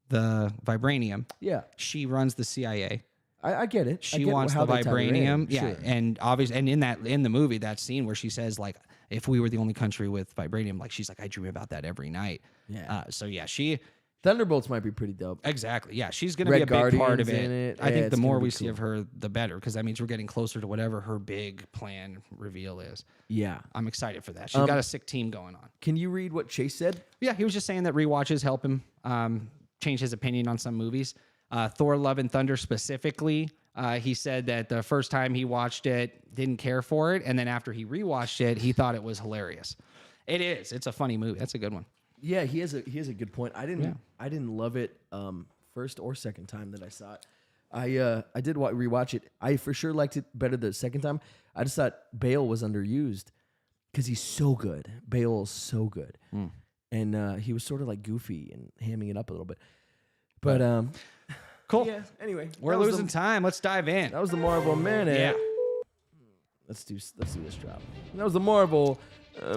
the vibranium. Yeah. She runs the CIA. I get it. She wants the vibranium. Yeah. Sure. And obviously, and in the movie, that scene where she says, like, if we were the only country with vibranium, like, she's like, I dream about that every night. Yeah. So yeah, Thunderbolts might be pretty dope. exactly. Yeah. She's going to be a big part of Guardians in it. it. I Yeah, think it's the more gonna be we see cool. of her, the better, because that means we're getting closer to whatever her big plan reveal is. Yeah. I'm excited for that. She's got a sick team going on. Can you read what Chase said? Yeah, he was just saying that rewatches help him change his opinion on some movies. Thor: Love and Thunder specifically, he said that the first time he watched it, didn't care for it, and then after he rewatched it, he thought it was hilarious. It is. It's a funny movie. That's a good one. Yeah, he has a good point. I didn't love it first or second time that I saw it. I did rewatch it. I for sure liked it better the second time. I just thought Bale was underused because he's so good. Bale is so good, and he was sort of like goofy and hamming it up a little bit. But Cool. yeah. Anyway, We're losing time. Let's dive in. That was the Marvel Minute. Yeah. Let's do this drop. That was the Marvel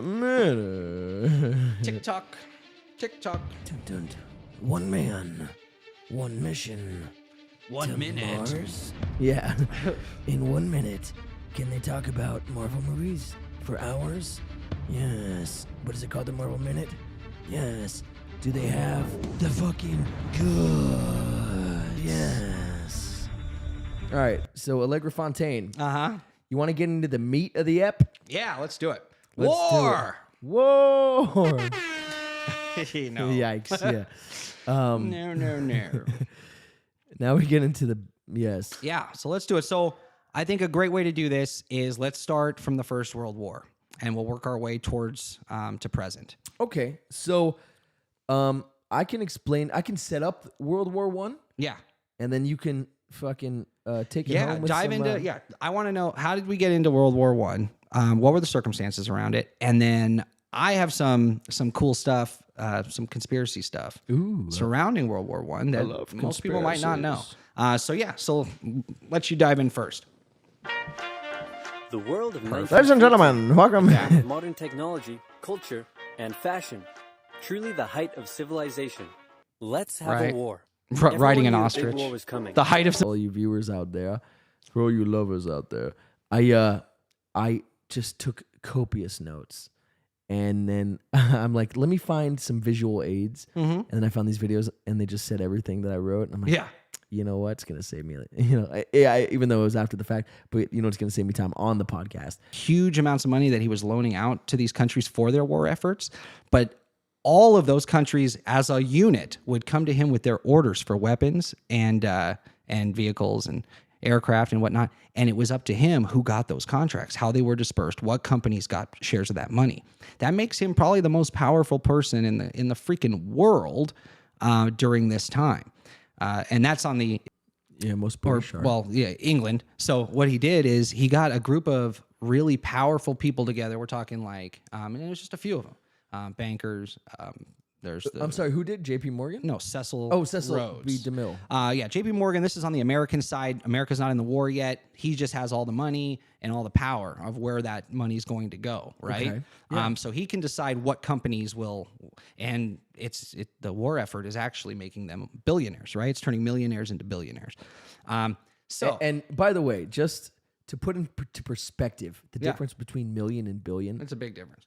Minute. TikTok. Dun, dun, dun. One man, one mission. 1 minute. Mars? Yeah. In 1 minute, can they talk about Marvel movies for hours? Yes. But is it called the Marvel Minute? Yes. Do they have the fucking good? Yes. All right. So Allegra Fontaine, you want to get into the meat of the ep? Yeah, let's do it. Let's do War. it. War. No. Yikes. Yeah. No. Now we get into the yes. Yeah, so let's do it. So I think a great way to do this is let's start from the First World War, and we'll work our way towards to present. Okay. So I can explain. I can set up World War I, Yeah. and then you can fucking take it Yeah, home with dive some, into I want to know, how did we get into World War One? What were the circumstances around it? And then I have some cool stuff, some conspiracy stuff surrounding World War One that most people might not know. So let you dive in first. The world of Ladies and gentlemen, welcome. modern technology, culture, and fashion. Truly the height of civilization. Let's have Right. a war. Riding an Everyone knew a ostrich. big war was coming. The height of All you viewers out there, for all you lovers out there, I just took copious notes, and then I'm like, let me find some visual aids, and then I found these videos, and they just said everything that I wrote, and I'm like, yeah. you know what? It's gonna save me, even though it was after the fact, but you know, it's gonna save me time on the podcast. Huge amounts of money that he was loaning out to these countries for their war efforts, but all of those countries as a unit would come to him with their orders for weapons and vehicles and aircraft and whatnot, and it was up to him who got those contracts, how they were dispersed, what companies got shares of that money. That makes him probably the most powerful person in the freaking world during this time, and that's on the most British are. England. So what he did is he got a group of really powerful people together. We're talking like, and there's just a few of them. Bankers. There's the, I'm sorry, who did? J.P. Morgan? No, Cecil. Oh, Cecil Rhodes. B. DeMille. J.P. Morgan. This is on the American side. America's not in the war yet. He just has all the money and all the power of where that money is going to go. Right. Okay. Yeah. So he can decide what companies will, and the war effort is actually making them billionaires. Right. It's turning millionaires into billionaires. And by the way, just to put into perspective, the difference between million and billion. It's a big difference.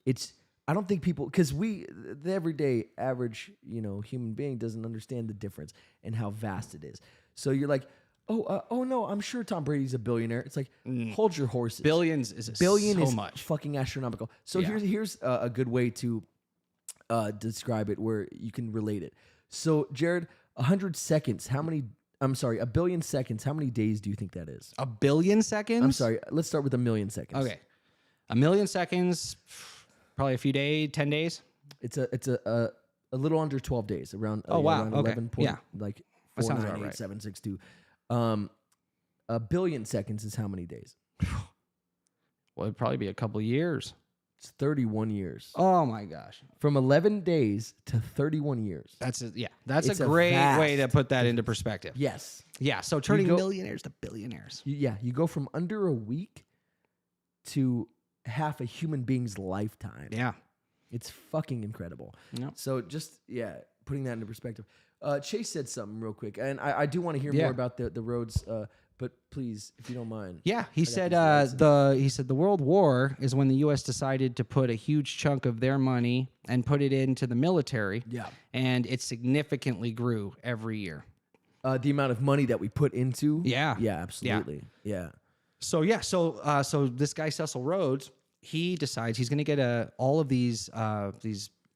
I don't think people, because the everyday average, human being doesn't understand the difference and how vast it is. So you're like, oh no, I'm sure Tom Brady's a billionaire. It's like, hold your horses. Billions is Billion so is much. Fucking astronomical. So here's a good way to describe it where you can relate it. So Jared, 100 seconds, a billion seconds, how many days do you think that is? A billion seconds? I'm sorry, let's start with a million seconds. Okay. A million seconds, probably a few days, 10 days. It's a little under 12 days, around wow. around Okay. 11 Yeah. like That sounds about right. 498,762. A billion seconds is how many days? Well, it'd probably be a couple years. It's 31 years. Oh my gosh. From 11 days to 31 years. That's a It's a great vast way to put that into perspective. Yes. Yeah, so turning go- millionaires to billionaires. You go from under a week to half a human being's lifetime. Yeah. It's fucking incredible. Yep. So just, putting that into perspective. Chase said something real quick, and I do want to hear Yeah. more about the Rhodes but please, if you don't mind. Yeah, he said these lights. he said the World War is when the U.S. decided to put a huge chunk of their money and put it into the military. Yeah. And it significantly grew every year. The amount of money that we put into. Yeah. Yeah, absolutely. Yeah. So so this guy Cecil Rhodes, he decides he's going to get all of these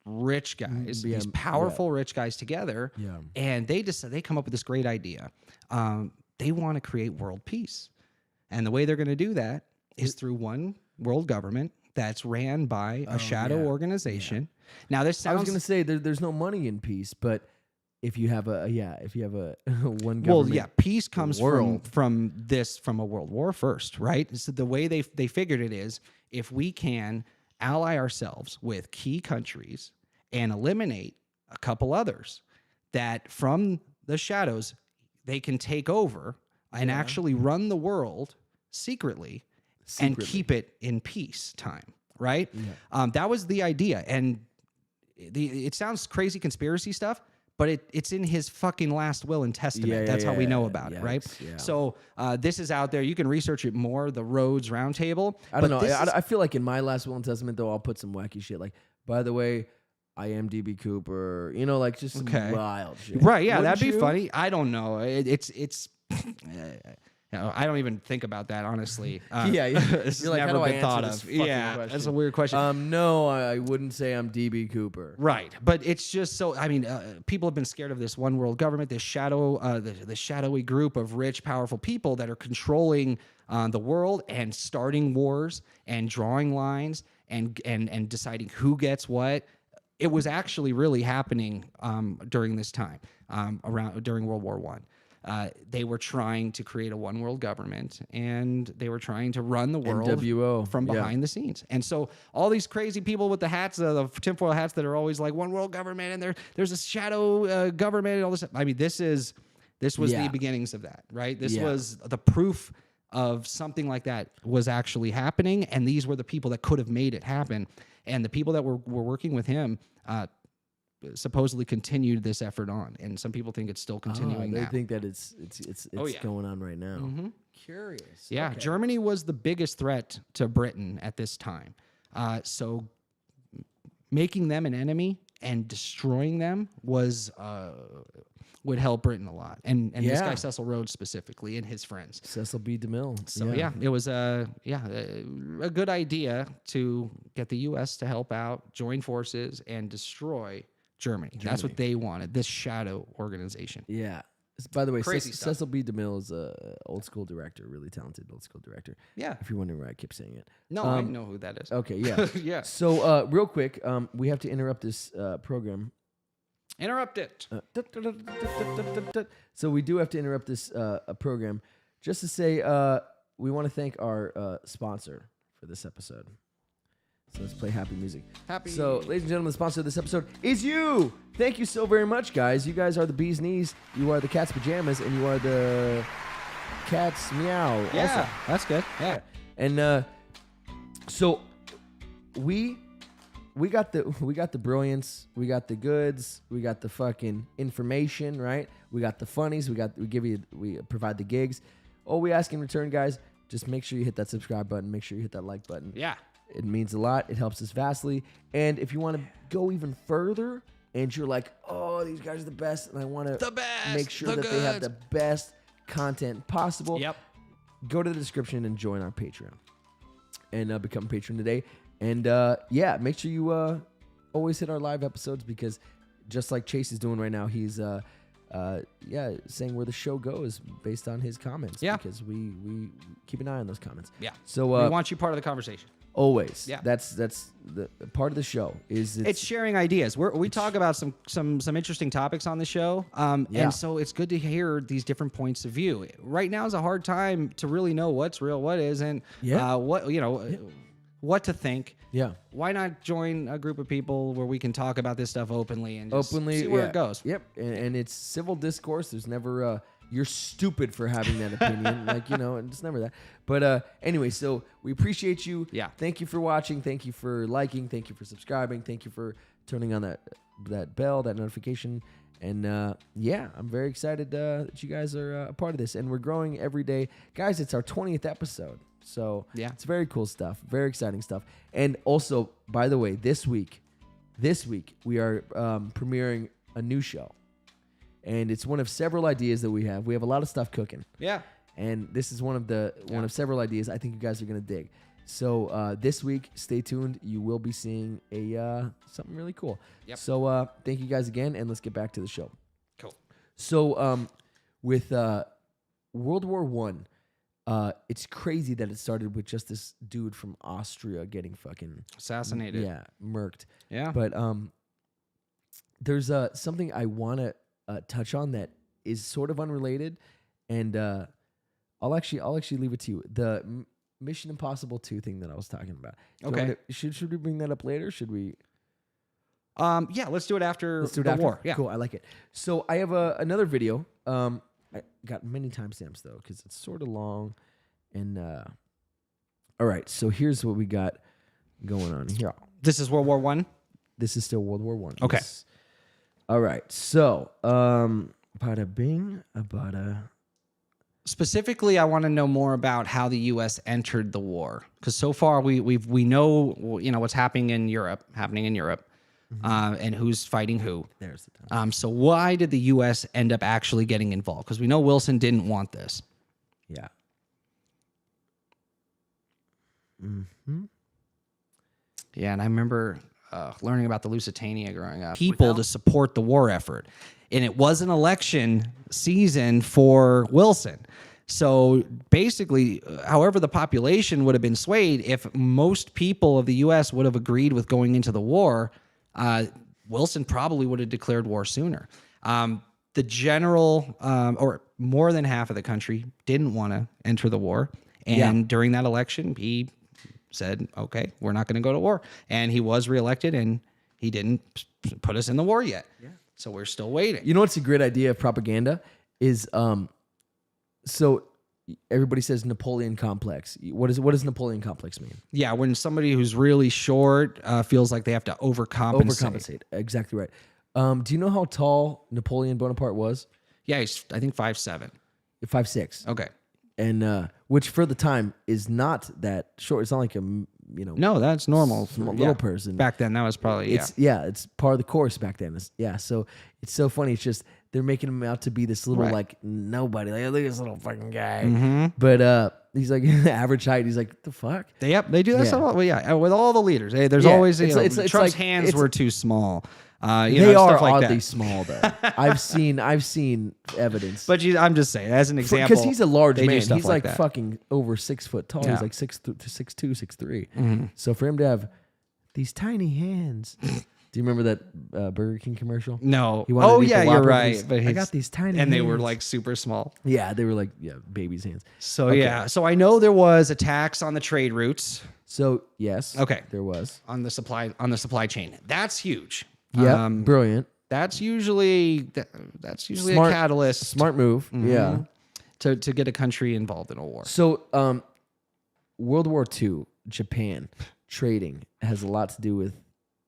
rich guys, these powerful rich guys together, and they come up with this great idea. They want to create world peace, and the way they're going to do that is through one world government that's ran by a shadow organization. Now, this sounds. I was going to say there's no money in peace, but if you have a one government. Well, yeah, peace comes from a world war first, right? So the way they figured it is, if we can ally ourselves with key countries and eliminate a couple others, that from the shadows they can take over and actually run the world secretly and keep it in peace time, right? Yeah. That was the idea, and it sounds crazy conspiracy stuff, but it's in his fucking last will and testament. That's how we know about it, right? Yeah. So this is out there. You can research it more, the Rhodes Roundtable. I don't know. I feel like in my last will and testament, though, I'll put some wacky shit. Like, by the way, I am DB Cooper. You know, like just some wild shit. Right, yeah, that'd be funny. I don't know. It's I don't even think about that, honestly. It's You're like, never how do been I thought answer of. this Yeah, question? that's a weird question. No, I wouldn't say I'm DB Cooper. Right, but it's just so. I mean, people have been scared of this one world government, this the shadowy group of rich, powerful people that are controlling the world and starting wars and drawing lines and deciding who gets what. It was actually really happening during this time, during World War I. They were trying to create a one world government, and they were trying to run the world NWO. from behind the scenes. And so all these crazy people with the hats, the tinfoil hats that are always like one world government, and there's a shadow government and all this. I mean, this was the beginnings of that, right? This was the proof of something like that was actually happening, and these were the people that could have made it happen. And the people that were working with him supposedly continued this effort on, and some people think it's still continuing. They now. think that it's going on right now. Mm-hmm. Curious. Yeah, Okay. Germany was the biggest threat to Britain at this time. So making them an enemy and destroying them would help Britain a lot, and this guy Cecil Rhodes specifically and his friends. Cecil B. DeMille. So it was a good idea to get the U.S. to help out, join forces, and destroy Germany. That's what they wanted. This shadow organization. Yeah. By the way, Crazy stuff. Cecil B. DeMille is a old school director, really talented old school director. Yeah. If you're wondering why I keep saying it. No, I know who that is. Okay. Yeah. Yeah. So real quick, we have to interrupt this program. Interrupt it. So we do have to interrupt this program just to say we want to thank our sponsor for this episode. So let's play happy music. Happy. So, ladies and gentlemen, the sponsor of this episode is you. Thank you so very much, guys. You guys are the bee's knees. You are the cat's pajamas, and you are the cat's meow. Yeah, also. that's good. Yeah. And so we got the brilliance, we got the goods, we got the fucking information, right? We got the funnies, we provide the gigs. All we ask in return, guys, just make sure you hit that subscribe button, make sure you hit that like button. Yeah. It means a lot. It helps us vastly. And if you want to go even further and you're like, oh, these guys are the best, and I want to make sure that they have the best content possible, go to the description and join our Patreon and become a patron today. And make sure you always hit our live episodes, because just like Chase is doing right now, he's saying where the show goes based on his comments. Yeah. Because we keep an eye on those comments. Yeah. So we want you part of the conversation. Always. Yeah. That's the part of the show is it's sharing ideas. We talk about some interesting topics on the show. And so it's good to hear these different points of view. Right now is a hard time to really know what's real, what isn't, what to think. Yeah. Why not join a group of people where we can talk about this stuff openly and just see where it goes? Yep. And it's civil discourse. There's never you're stupid for having that opinion. It's never that. But anyway, so we appreciate you. Yeah. Thank you for watching. Thank you for liking. Thank you for subscribing. Thank you for turning on that bell, that notification. And yeah, I'm very excited that you guys are a part of this, and we're growing every day, guys. It's our 20th episode, so Yeah. it's very cool stuff, very exciting stuff. And also, by the way, this week we are premiering a new show, and it's one of several ideas that we have. We have a lot of stuff cooking. Yeah. And this is one of several ideas I think you guys are gonna dig. So this week, stay tuned. You will be seeing something really cool. Yep. So thank you guys again, and let's get back to the show. Cool. So with World War One, it's crazy that it started with just this dude from Austria getting fucking Assassinated. yeah, murked. Yeah. But there's something I want to touch on that is sort of unrelated, and I'll actually leave it to you. The Mission Impossible 2 thing that I was talking about. Okay. Should we bring that up later? Should we? Yeah, let's do it after the war. Yeah. Cool. I like it. So I have another video. I got many timestamps though, because it's sort of long. And all right. So here's what we got going on here. This is World War One. This is still World War One. Okay. Yes. All right. So bada bing, bada. Specifically, I want to know more about how the U.S. entered the war, because so far we know what's happening in Europe, and who's fighting who. There's the time. So why did the U.S. end up actually getting involved? Because we know Wilson didn't want this. Yeah. Yeah, and I remember learning about the Lusitania growing up. People to support the war effort. And it was an election season for Wilson. So basically, however the population would have been swayed, if most people of the U.S. would have agreed with going into the war, Wilson probably would have declared war sooner. The general, or more than half of the country, didn't want to enter the war. And during that election, he said, okay, we're not going to go to war. And he was reelected, and he didn't put us in the war yet. Yeah. So we're still waiting. You know what's a great idea of propaganda is, so everybody says Napoleon complex. What does Napoleon complex mean? Yeah, when somebody who's really short feels like they have to overcompensate. Overcompensate. Exactly right. Do you know how tall Napoleon Bonaparte was? Yeah, he's, I think 5'7". 5'6". Okay. And which for the time is not that short. It's not like a no, that's normal. Little person. Back then, that was probably it's part of the course back then. So it's so funny. It's just they're making him out to be this little like nobody. Like, look at this little fucking guy. Mm-hmm. But he's like average height. He's like, the fuck? They do that stuff. Well, yeah, with all the leaders. Hey, there's always Trump's like, hands were too small. They are stuff like oddly that. Small though. I've seen evidence. But I'm just saying, as an example, because he's a large man. He's like that. fucking over 6 foot tall. Yeah. He's like 6'2", 6'3". Mm-hmm. So for him to have these tiny hands. Do you remember that Burger King commercial? No. He wanted to eat the you're Whopper, right. But I got these tiny and hands. they were like super small. Yeah, they were like baby's hands. So so I know there was attacks on the trade routes. So yes, okay, there was on the supply chain. That's huge. Yeah, brilliant. That's usually Smart, a catalyst. Smart move. Mm-hmm. Yeah, to get a country involved in a war. So World War II, Japan trading has a lot to do with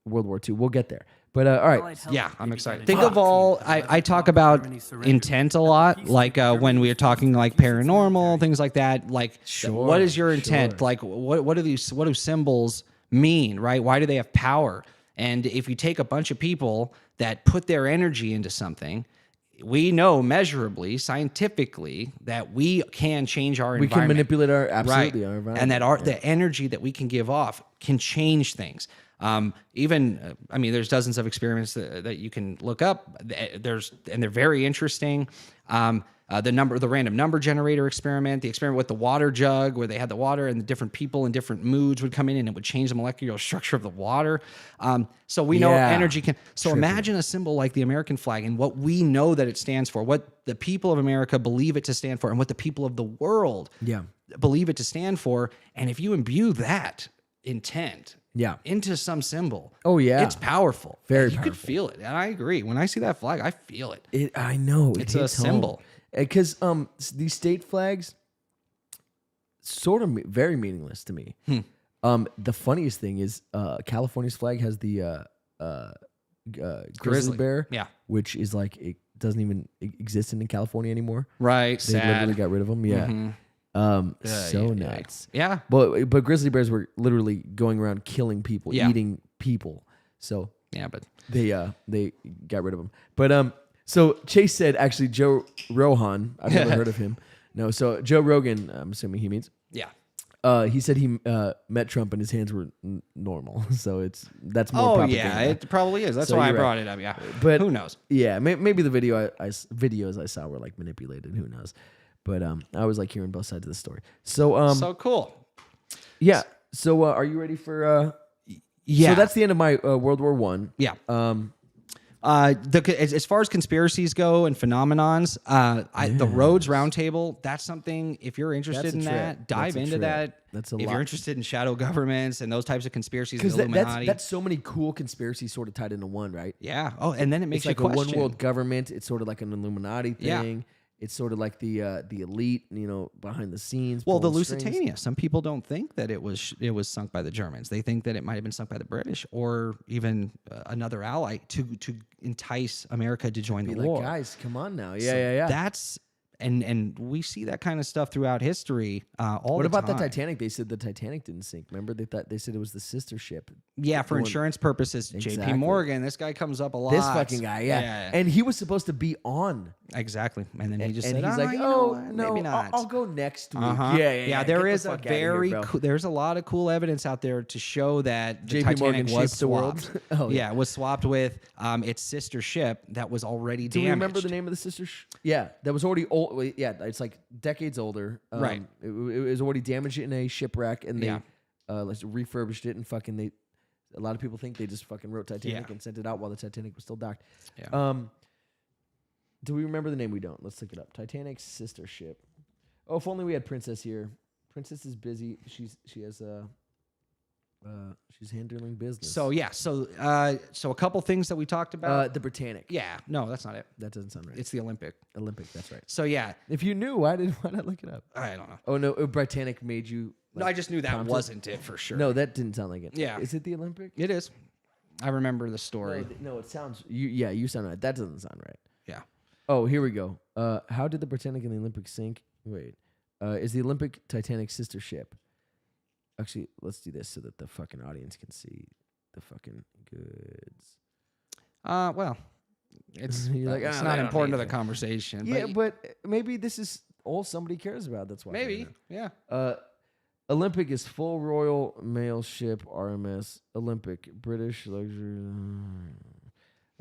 World War II. We'll get there. But all right. Yeah, I'm excited. Think of all, I talk about intent a lot, like when we are talking like paranormal, things like that. Like, what is your intent? Like, what do symbols mean, right? Why do they have power? And if you take a bunch of people that put their energy into something, we know measurably, scientifically, that we can change our environment. We can manipulate our environment. And that the energy that we can give off can change things. There's dozens of experiments that you can look up. They're very interesting. The random number generator experiment, the experiment with the water jug, where they had the water and the different people in different moods would come in and it would change the molecular structure of the water. So we know energy can. So imagine a symbol like the American flag and what we know that it stands for, what the people of America believe it to stand for, and what the people of the world believe it to stand for. And if you imbue that intent into some symbol, it's powerful. Very you powerful. could feel it. And I agree. When I see that flag, I feel it. I know. It's a symbol. Because these state flags, sort of very meaningless to me. The funniest thing is California's flag has the grizzly bear. Yeah. Which is like, it doesn't even exist in California anymore. Right. They Sad. literally got rid of them. Yeah. So nuts. Yeah. But grizzly bears were literally going around killing people, eating people. So yeah, but they got rid of them. But so Chase said, actually, Joe Rogan, I've never heard of him. No, so Joe Rogan, I'm assuming he means. yeah. He said he met Trump and his hands were normal. So that's more propaganda. Yeah, it probably is. That's So why I you're brought it up. Yeah. But who knows? Yeah, maybe the videos I saw were like manipulated. Who knows? But I was like hearing both sides of the story. So So cool. yeah. So are you ready for? Yeah. So that's the end of my World War I. Yeah. As far as conspiracies go and phenomenons, the Rhodes Roundtable, that's something, if you're interested in that, dive into that. That's a if lot. you're interested in shadow governments and those types of conspiracies, Because Illuminati. that's so many cool conspiracies sort of tied into one, right? Yeah. Oh, and then it makes It's like you a question. one world government. It's sort of like an Illuminati Yeah. thing. It's sort of like the elite, behind the scenes. Well, the pulling strings. Lusitania. Some people don't think that it was sunk by the Germans. They think that it might have been sunk by the British or even another ally to entice America to join the Be like, war. guys, come on now. So Yeah. That's and we see that kind of stuff throughout history. All What the about time. the Titanic? They said the Titanic didn't sink. Remember they said it was the sister ship. Yeah, for The one- insurance purposes. Exactly. J.P. Morgan. This guy comes up a lot. This fucking guy, yeah. And he was supposed to be on. Exactly. And then he just and said, he's like, you know oh, what? no, Maybe not. I'll go next week. Uh-huh. Yeah. There Get is the a fuck outta here, very bro. cool, there's a lot of cool evidence out there to show that the J.P. Morgan Titanic was shaped the world. swapped. Oh, yeah. It was swapped with its sister ship that was already Do damaged. you remember the name of the sister? Yeah, that was already old. Yeah, it's like decades older. Right. It was already damaged in a shipwreck, and they Yeah. refurbished it, and fucking a lot of people think they just fucking wrote Titanic Yeah. and sent it out while the Titanic was still docked. Yeah. Do we remember the name? We don't. Let's look it up. Titanic's sister ship. Oh, if only we had Princess here. Princess is busy. She has she's handling business. So a couple things that we talked about. The Britannic. Yeah, no, that's not it. That doesn't sound right. It's the Olympic. Olympic. That's right. So yeah, If you knew, why not look it up? I don't know. Oh no, Britannic made you. No, I just knew that prompted? wasn't it for sure. No, that didn't sound like it. Yeah. Is it the Olympic? It is. I remember the story. No, it sounds. You sound right. That doesn't sound right. Yeah. Oh, here we go. How did the Britannic and the Olympic sink? Wait. Is the Olympic Titanic's sister ship? Actually, let's do this so that the fucking audience can see the fucking goods. Well, it's You're like, it's "Ah, not they don't important to need the it." conversation. Yeah, but maybe this is all somebody cares about. That's why. maybe. Yeah. Olympic is full royal mail ship RMS Olympic British luxury.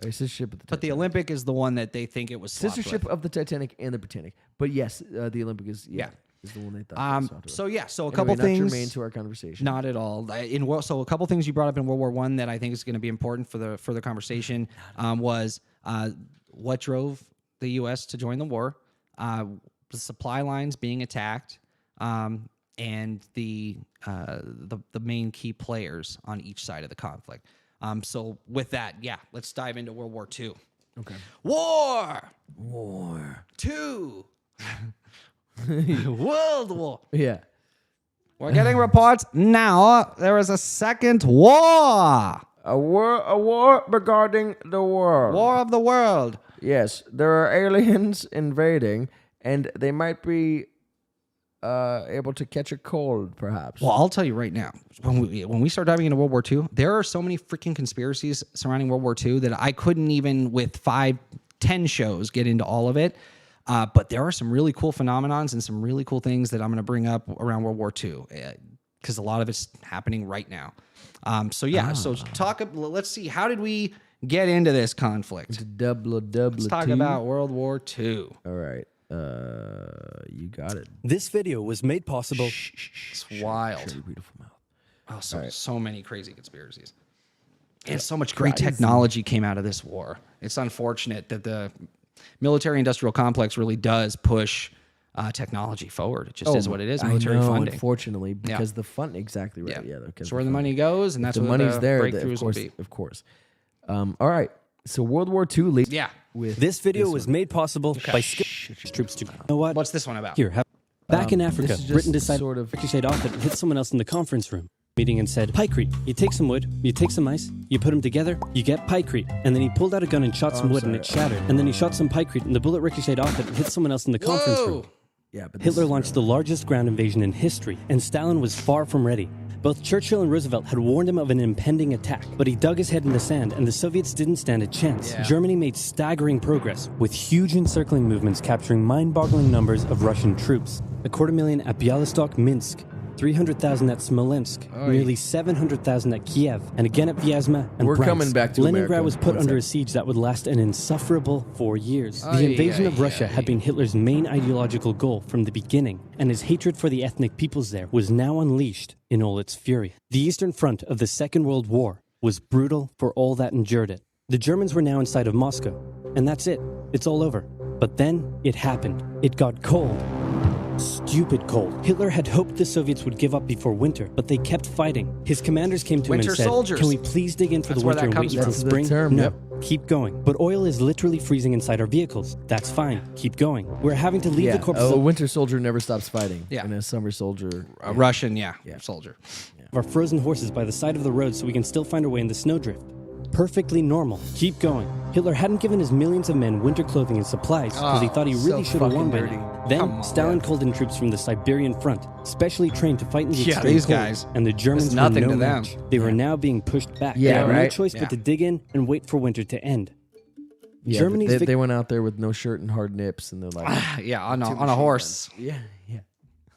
Sister ship of the But the Titanic. Olympic is the one that they think it was swapped Sister ship with. of the Titanic and the Britannic. But yes, the Olympic is Yeah. is the one they thought. they was swapped with. So yeah, so a Anyway, couple not things. germane to our conversation. Not at all. So a couple things you brought up in World War I that I think is going to be important for the further conversation was what drove the U.S. to join the war, the supply lines being attacked, and the main key players on each side of the conflict. So with that, yeah, let's dive into World War II. Okay. War II. World War. Yeah. We're getting reports now. There is a second war. A war regarding the world. War of the world. Yes, there are aliens invading, and they might be able to catch a cold, perhaps. Well, I'll tell you right now, when we start diving into World War II, there are so many freaking conspiracies surrounding World War II that I couldn't even, with 5-10 shows, get into all of it. But there are some really cool phenomenons and some really cool things that I'm going to bring up around World War II because a lot of it's happening right now. So let's see, how did we get into this conflict? Double. Let's talk about World War II. All right. You got it. This video was made possible. It's wild. Shut your beautiful mouth. Oh, so many crazy conspiracies. And so much great technology came out of this war. It's unfortunate that the military-industrial complex really does push technology forward. It just is what it is, military I know, funding. Unfortunately, because the fund, exactly right. Yeah, That's where the money goes, and that's the where money's the there. breakthroughs will be. Of course. All right. So World War II. Yeah. With This video was made possible by troops to. You know what? What's this one about? Here, back in Africa, this is just Britain decided sort of- to ricochet off and hit someone else in the conference room. meeting and said, "Pykrete. You take some wood, you take some ice, you put them together, you get pykrete." And then he pulled out a gun and shot some wood and it shattered. And then he shot some pykrete and the bullet ricocheted off it and hit someone else in the conference room. Yeah, but Hitler launched the largest ground invasion in history, and Stalin was far from ready. Both Churchill and Roosevelt had warned him of an impending attack, but he dug his head in the sand and the Soviets didn't stand a chance. Yeah. Germany made staggering progress, with huge encircling movements capturing mind-boggling numbers of Russian troops. 250,000 at Bialystok, Minsk, 300,000 at Smolensk, nearly 700,000 at Kiev, and again at Vyazma and We're Bryansk. coming back to Leningrad America. was put One under a sec. siege that would last an insufferable 4 years. The invasion of Russia had been Hitler's main ideological goal from the beginning, and his hatred for the ethnic peoples there was now unleashed in all its fury. The Eastern Front of the Second World War was brutal for all that endured it. The Germans were now inside of Moscow, and that's it. It's all over. But then it happened. It got cold. Stupid cold. Hitler had hoped the Soviets would give up before winter, but they kept fighting. His commanders came to him Winter and said, soldiers. "Can we please dig in for That's the where winter that and wait comes until from. That's the spring?" term, No, yep. keep going. But oil is literally freezing inside our vehicles. That's fine. Keep going. We're having to leave Yeah, the corpses a of winter soldier never stops fighting. Yeah. And a summer soldier. A Russian, soldier. our frozen horses by the side of the road so we can still find our way in the snowdrift. Perfectly normal. Keep going. Hitler hadn't given his millions of men winter clothing and supplies because he thought he really should have won by dirty. now. Then, Come on. Stalin called in troops from the Siberian front, specially trained to fight in the Yeah, extreme these cold, guys. and the Germans It's were nothing no to them. match. They were now being pushed back. Yeah, they had no right? choice Yeah. but to dig in and wait for winter to end. Yeah, Germany's they went out there with no shirt and hard nips, and they're like, Yeah, on a horse. yeah.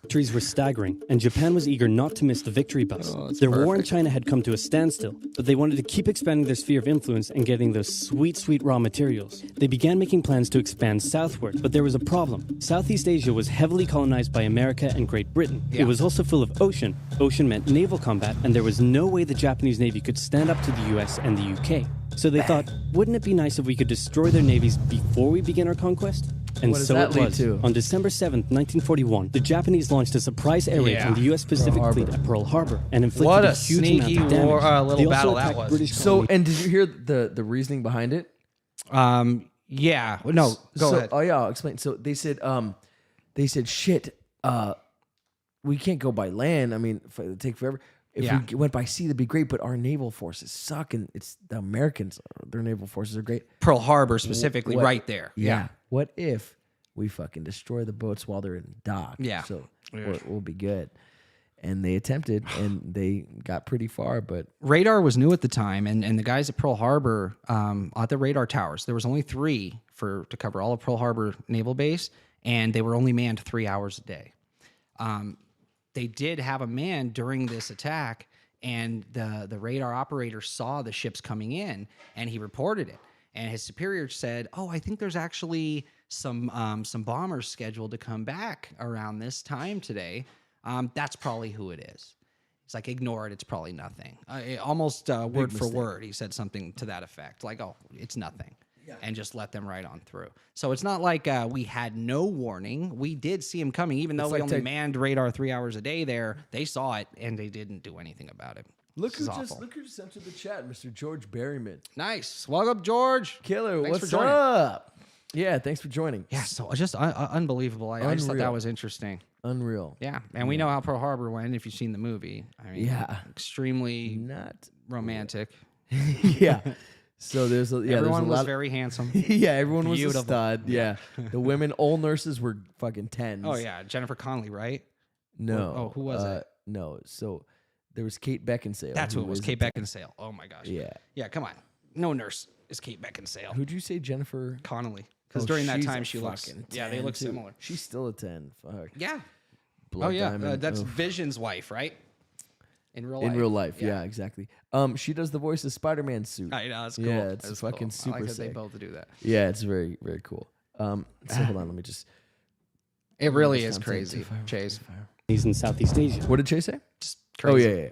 victories were staggering, and Japan was eager not to miss the victory bus. Their war in China had come to a standstill, but they wanted to keep expanding their sphere of influence and getting those sweet, sweet raw materials. They began making plans to expand southward, but there was a problem. Southeast Asia was heavily colonized by America and Great Britain. It was also full of ocean. Ocean meant naval combat, and there was no way the Japanese Navy could stand up to the US and the UK. So they thought, wouldn't it be nice if we could destroy their navies before we begin our conquest? And What does so that it lead was. to? On December 7th, 1941, the Japanese launched a surprise air raid on the U.S. Pacific Fleet at Pearl Harbor and inflicted What a huge sneaky amount of damage. little They also battle that attacked was. British So, colonies. and did you hear the reasoning behind it? Yeah. No, go so, ahead. Oh yeah, I'll explain. So they said, shit, we can't go by land. I mean, it'd take forever. If we went by sea, that'd be great. But our naval forces suck, and it's the Americans. Their naval forces are great. Pearl Harbor specifically, What- right there. Yeah. What if we fucking destroy the boats while they're in dock? Yeah. So we'll be good. And they attempted, and they got pretty far, but Radar was new at the time, and the guys at Pearl Harbor, at the radar towers, there was only 3 to cover all of Pearl Harbor Naval Base, and they were only manned 3 hours a day. They did have a man during this attack, and the radar operator saw the ships coming in, and he reported it. And his superior said, "Oh, I think there's actually some bombers scheduled to come back around this time today. That's probably who it is." He's like, "Ignore it. It's probably nothing." Almost word for word, he said something to that effect, like, "Oh, it's nothing." And just let them right on through. So it's not like we had no warning. We did see him coming, even though we only manned radar 3 hours a day there. They saw it, and they didn't do anything about it. look This who is awful. just entered the chat, Mr. George Berryman. Nice. Welcome, George. Killer, Thanks what's for joining. up? Yeah, thanks for joining. Yeah, so just unbelievable. I just thought that Unreal. was interesting. Unreal. Yeah, and we know how Pearl Harbor went if you've seen the movie. I mean, Yeah. extremely Not. romantic. Yeah. So there's a, yeah, Everyone there's a was lot very handsome. yeah, everyone was a Beautiful. stud. Yeah. The women, all nurses were fucking 10s. Oh yeah, Jennifer Connelly, right? No. Oh, who was it? No. So there was Kate Beckinsale. That's who it was. is Kate a 10. Beckinsale. Oh my gosh. Yeah. Yeah, come on. No nurse is Kate Beckinsale. Who'd you say, Jennifer? Connelly. Because Oh, during that she's time a she looks. fucking Yeah, they 10 look too. similar. She's still a 10. Fuck. Yeah. Blood Oh yeah, Diamond. that's Oof. Vision's wife, right? In real life. In real life, yeah, exactly. She does the voice of Spider-Man's suit. I know, it's cool. Yeah, it's That's fucking cool. super I like that they sick. both do that. Yeah, it's very, very cool. So hold on, let me just. It really Just is content crazy, to fire, Chase. fire. in Southeast Asia. What did Chase say? Just Oh crazy. yeah.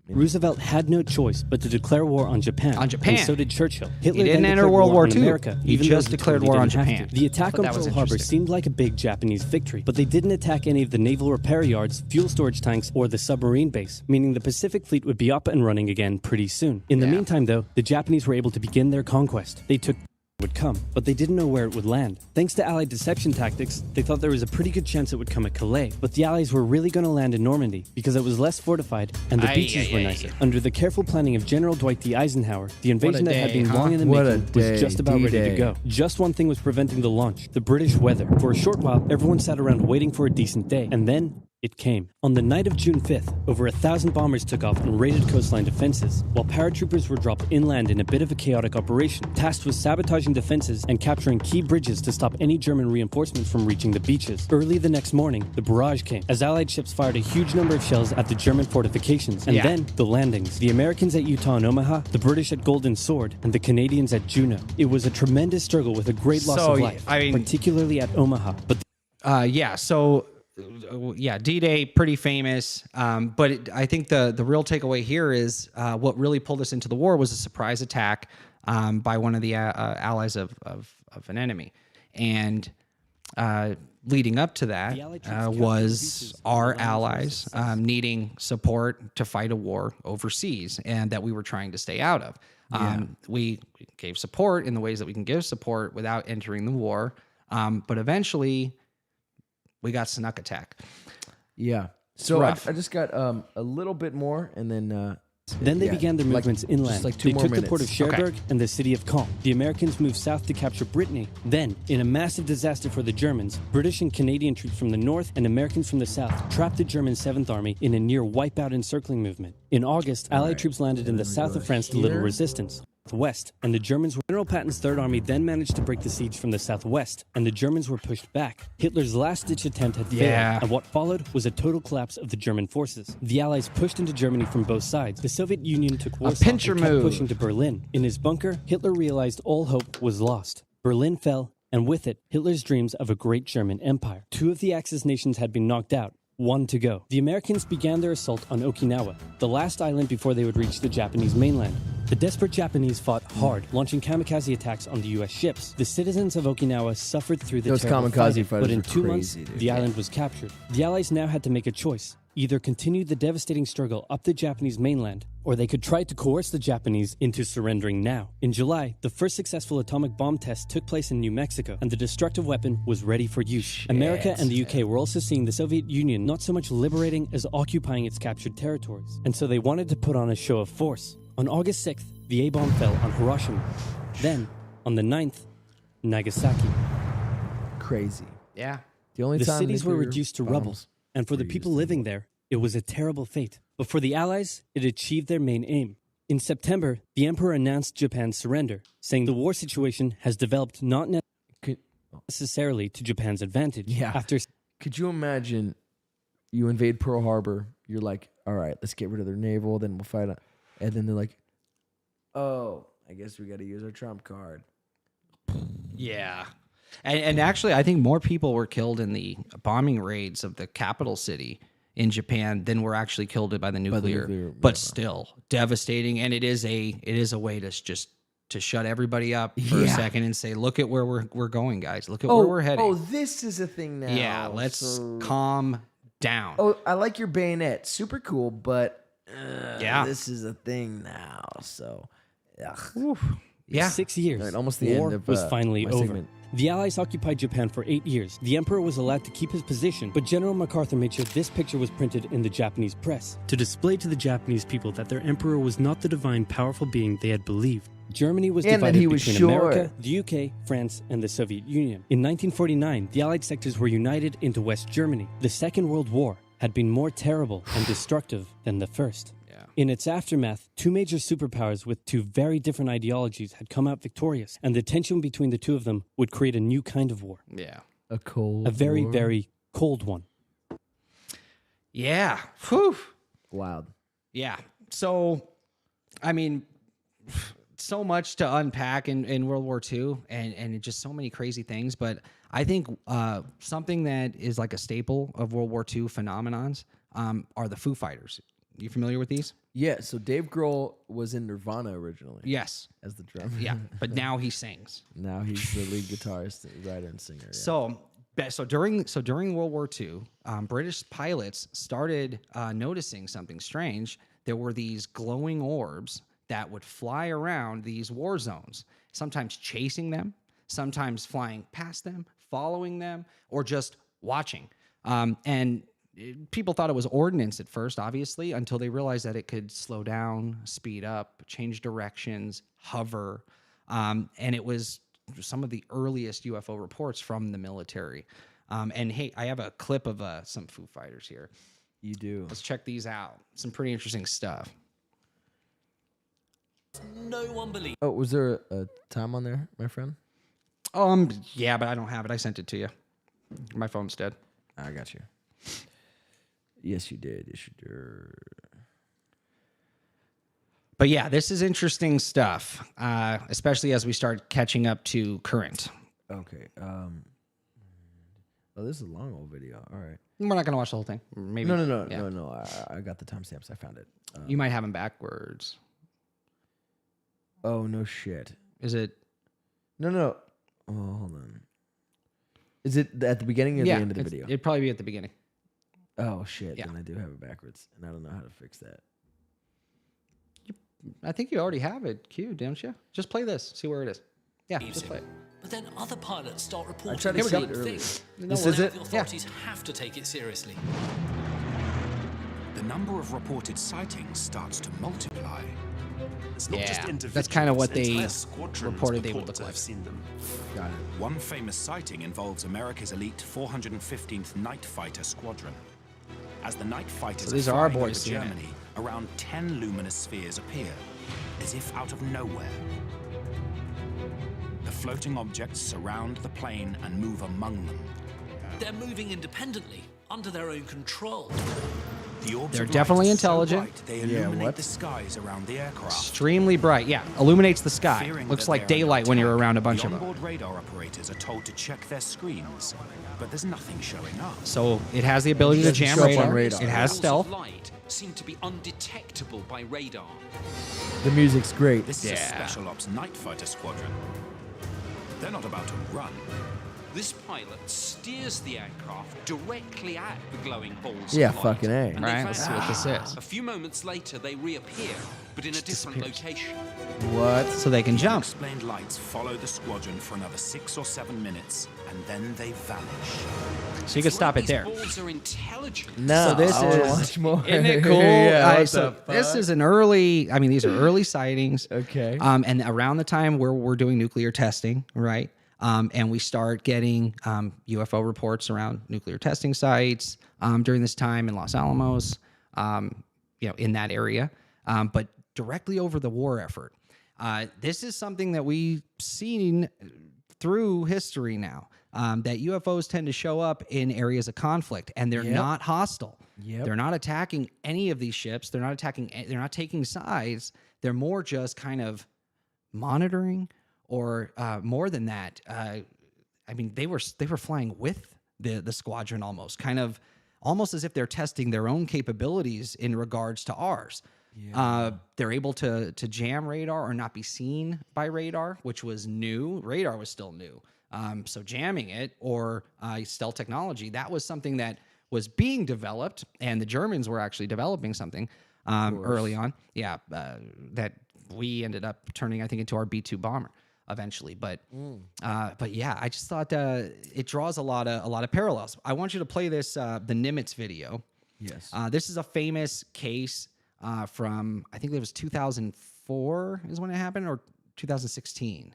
Roosevelt had no choice but to declare war on Japan. On Japan. And so did Churchill. Hitler didn't then enter declared World War on II. America, He even just though declared totally war on didn't have Japan. to. The attack Thought on that was Pearl Harbor interesting. seemed like a big Japanese victory, but they didn't attack any of the naval repair yards, fuel storage tanks, or the submarine base, meaning the Pacific Fleet would be up and running again pretty soon. In the meantime, though, the Japanese were able to begin their conquest. They took would come, but they didn't know where it would land. Thanks to Allied deception tactics, they thought there was a pretty good chance it would come at Calais, but the Allies were really going to land in Normandy because it was less fortified and the beaches were nicer. Under the careful planning of General Dwight D. Eisenhower, the invasion that had been long in the making was just about ready to go. Just one thing was preventing the launch: the British weather. For a short while, everyone sat around waiting for a decent day, and then it came. On the night of June 5th, over 1,000 bombers took off and raided coastline defenses, while paratroopers were dropped inland in a bit of a chaotic operation, tasked with sabotaging defenses and capturing key bridges to stop any German reinforcements from reaching the beaches. Early the next morning, the barrage came, as Allied ships fired a huge number of shells at the German fortifications, and then the landings. The Americans at Utah and Omaha, the British at Golden Sword, and the Canadians at Juneau. It was a tremendous struggle with a great loss of life, particularly at Omaha. But D-Day, pretty famous. But I think the real takeaway here is what really pulled us into the war was a surprise attack by one of the allies of an enemy. And leading up to that was our allies needing support to fight a war overseas and that we were trying to stay out of. We gave support in the ways that we can give support without entering the war. But eventually we got snuck attack. Yeah. So I just got a little bit more, and then they began their movements inland. Like they took the port of Cherbourg and the city of Caen. The Americans moved south to capture Brittany. Then, in a massive disaster for the Germans, British and Canadian troops from the north and Americans from the south trapped the German 7th Army in a near wipeout encircling movement. In August, Allied troops landed in the south of France to little resistance. West, and the Germans were. General Patton's Third Army then managed to break the siege from the southwest, and the Germans were pushed back. Hitler's last-ditch attempt had failed, and what followed was a total collapse of the German forces. The Allies pushed into Germany from both sides. The Soviet Union took Warsaw and kept pushing to Berlin. In his bunker, Hitler realized all hope was lost. Berlin fell, and with it, Hitler's dreams of a great German empire. 2 of the Axis nations had been knocked out. 1 to go. The Americans began their assault on Okinawa, the last island before they would reach the Japanese mainland. The desperate Japanese fought hard, launching kamikaze attacks on the U.S. ships. The citizens of Okinawa suffered through the terrible fighting, but in 2 months, the island was captured. The Allies now had to make a choice. Either continue the devastating struggle up the Japanese mainland, or they could try to coerce the Japanese into surrendering now. In July, the first successful atomic bomb test took place in New Mexico, and the destructive weapon was ready for use. America and the UK were also seeing the Soviet Union not so much liberating as occupying its captured territories, and so they wanted to put on a show of force. On August 6th, the A-bomb fell on Hiroshima. Then, on the 9th, Nagasaki. Crazy. Yeah. The cities were reduced to rubble. And for the people living there, it was a terrible fate. But for the Allies, it achieved their main aim. In September, the Emperor announced Japan's surrender, saying the war situation has developed not necessarily to Japan's advantage. Could you imagine you invade Pearl Harbor, you're like, all right, let's get rid of their naval, then we'll fight. And then they're like, oh, I guess we got to use our trump card. Yeah. And actually, I think more people were killed in the bombing raids of the capital city in Japan than were actually killed by the nuclear. But still devastating, and it is a way to just to shut everybody up for a second and say, look at where we're going, guys. Look at where we're heading. Oh, this is a thing now. Yeah, let's calm down. Oh, I like your bayonet, super cool, but this is a thing now. So, yeah, 6 years. Right, almost the war end of was finally over. segment. The Allies occupied Japan for 8 years. The Emperor was allowed to keep his position, but General MacArthur made sure this picture was printed in the Japanese press to display to the Japanese people that their Emperor was not the divine, powerful being they had believed. Germany was divided between America, the UK, France, and the Soviet Union. In 1949, the Allied sectors were united into West Germany. The Second World War had been more terrible and destructive than the first. In its aftermath, 2 major superpowers with 2 very different ideologies had come out victorious, and the tension between the 2 of them would create a new kind of war. Yeah. A very, very cold one. Yeah. Whew. Wild. Yeah. So, I mean, so much to unpack in World War II and just so many crazy things. But I think something that is like a staple of World War II phenomenons are the Foo Fighters. You familiar with these? Yeah, so Dave Grohl was in Nirvana originally. Yes. As the drummer. Yeah, but now he sings. Now he's the lead guitarist, writer, and singer. Yeah. So during World War II, British pilots started noticing something strange. There were these glowing orbs that would fly around these war zones, sometimes chasing them, sometimes flying past them, following them, or just watching. People thought it was ordnance at first, obviously, until they realized that it could slow down, speed up, change directions, hover. And it was some of the earliest UFO reports from the military. And hey, I have a clip of some Foo Fighters here. You do. Let's check these out. Some pretty interesting stuff. No one believes. Oh, was there a time on there, my friend? Yeah, but I don't have it. I sent it to you. My phone's dead. I got you. Yes, you did. Yes, you did. But yeah, this is interesting stuff, especially as we start catching up to current. Okay. Oh, this is a long old video. All right. We're not going to watch the whole thing. Maybe. No. Yeah. No. I got the timestamps. I found it. You might have them backwards. Oh, no shit. Is it? No. Oh, hold on. Is it at the beginning or the end of the video? It'd probably be at the beginning. Oh, shit. Yeah. Then I do have it backwards, and I don't know how to fix that. I think you already have it queued, don't you? Just play this. See where it is. Yeah, just play it. But then other pilots start reporting tried to the see same it earlier. thing. This is it? The authorities have to take it seriously. The number of reported sightings starts to multiply. It's not just individuals, that's kind of what they entire squadrons reported they purport would look to like. have seen them. Got it. One famous sighting involves America's elite 415th Night Fighter Squadron. As the night fighters So these are are our flying boys over seeing it. Germany, around 10 luminous spheres appear, as if out of nowhere. The floating objects surround the plane and move among them. They're moving independently, under their own control. The orbs They're of light definitely are so intelligent. bright, they Yeah, illuminate what? the skies around the aircraft. Extremely bright. Yeah, illuminates the sky. Fearing Looks that like they're under daylight when you're attack, around a bunch the of them. onboard radar operators are told to check their screens, but there's nothing showing up. So it has the ability to doesn't jam show up radar. on radar. It has Balls stealth. of light seem to be undetectable by radar. The music's great. This is a special ops night fighter squadron. They're not about to run. This pilot steers the aircraft directly at the glowing balls Yeah, of light. fucking A. And they Right, let's see what this vanish. is. A few moments later, they reappear, but in a different location. What? So they can jump. Unexplained lights follow the squadron for another 6 or 7 minutes, and then they vanish. So you can stop it These there. balls are intelligent. No. So this I wanna is watch more. Isn't it cool? Yeah, All right, what so the this fuck? is an early. I mean, these are early sightings. Okay. And around the time where we're doing nuclear testing, right? And we start getting UFO reports around nuclear testing sites during this time in Los Alamos, in that area, but directly over the war effort. This is something that we've seen through history now, that UFOs tend to show up in areas of conflict, and they're not hostile. Yep. They're not attacking any of these ships. They're not taking sides. They're more just kind of monitoring. Or more than that, I mean, they were flying with the squadron almost as if they're testing their own capabilities in regards to ours. Yeah. They're able to jam radar or not be seen by radar, which was new. Radar was still new. So jamming it or stealth technology, that was something that was being developed, and the Germans were actually developing something early on. Yeah, that we ended up turning, I think, into our B-2 bomber eventually. But yeah, I just thought it draws a lot of parallels. I want you to play this the Nimitz video. Yes. This is a famous case from, I think it was 2004 is when it happened, or 2016.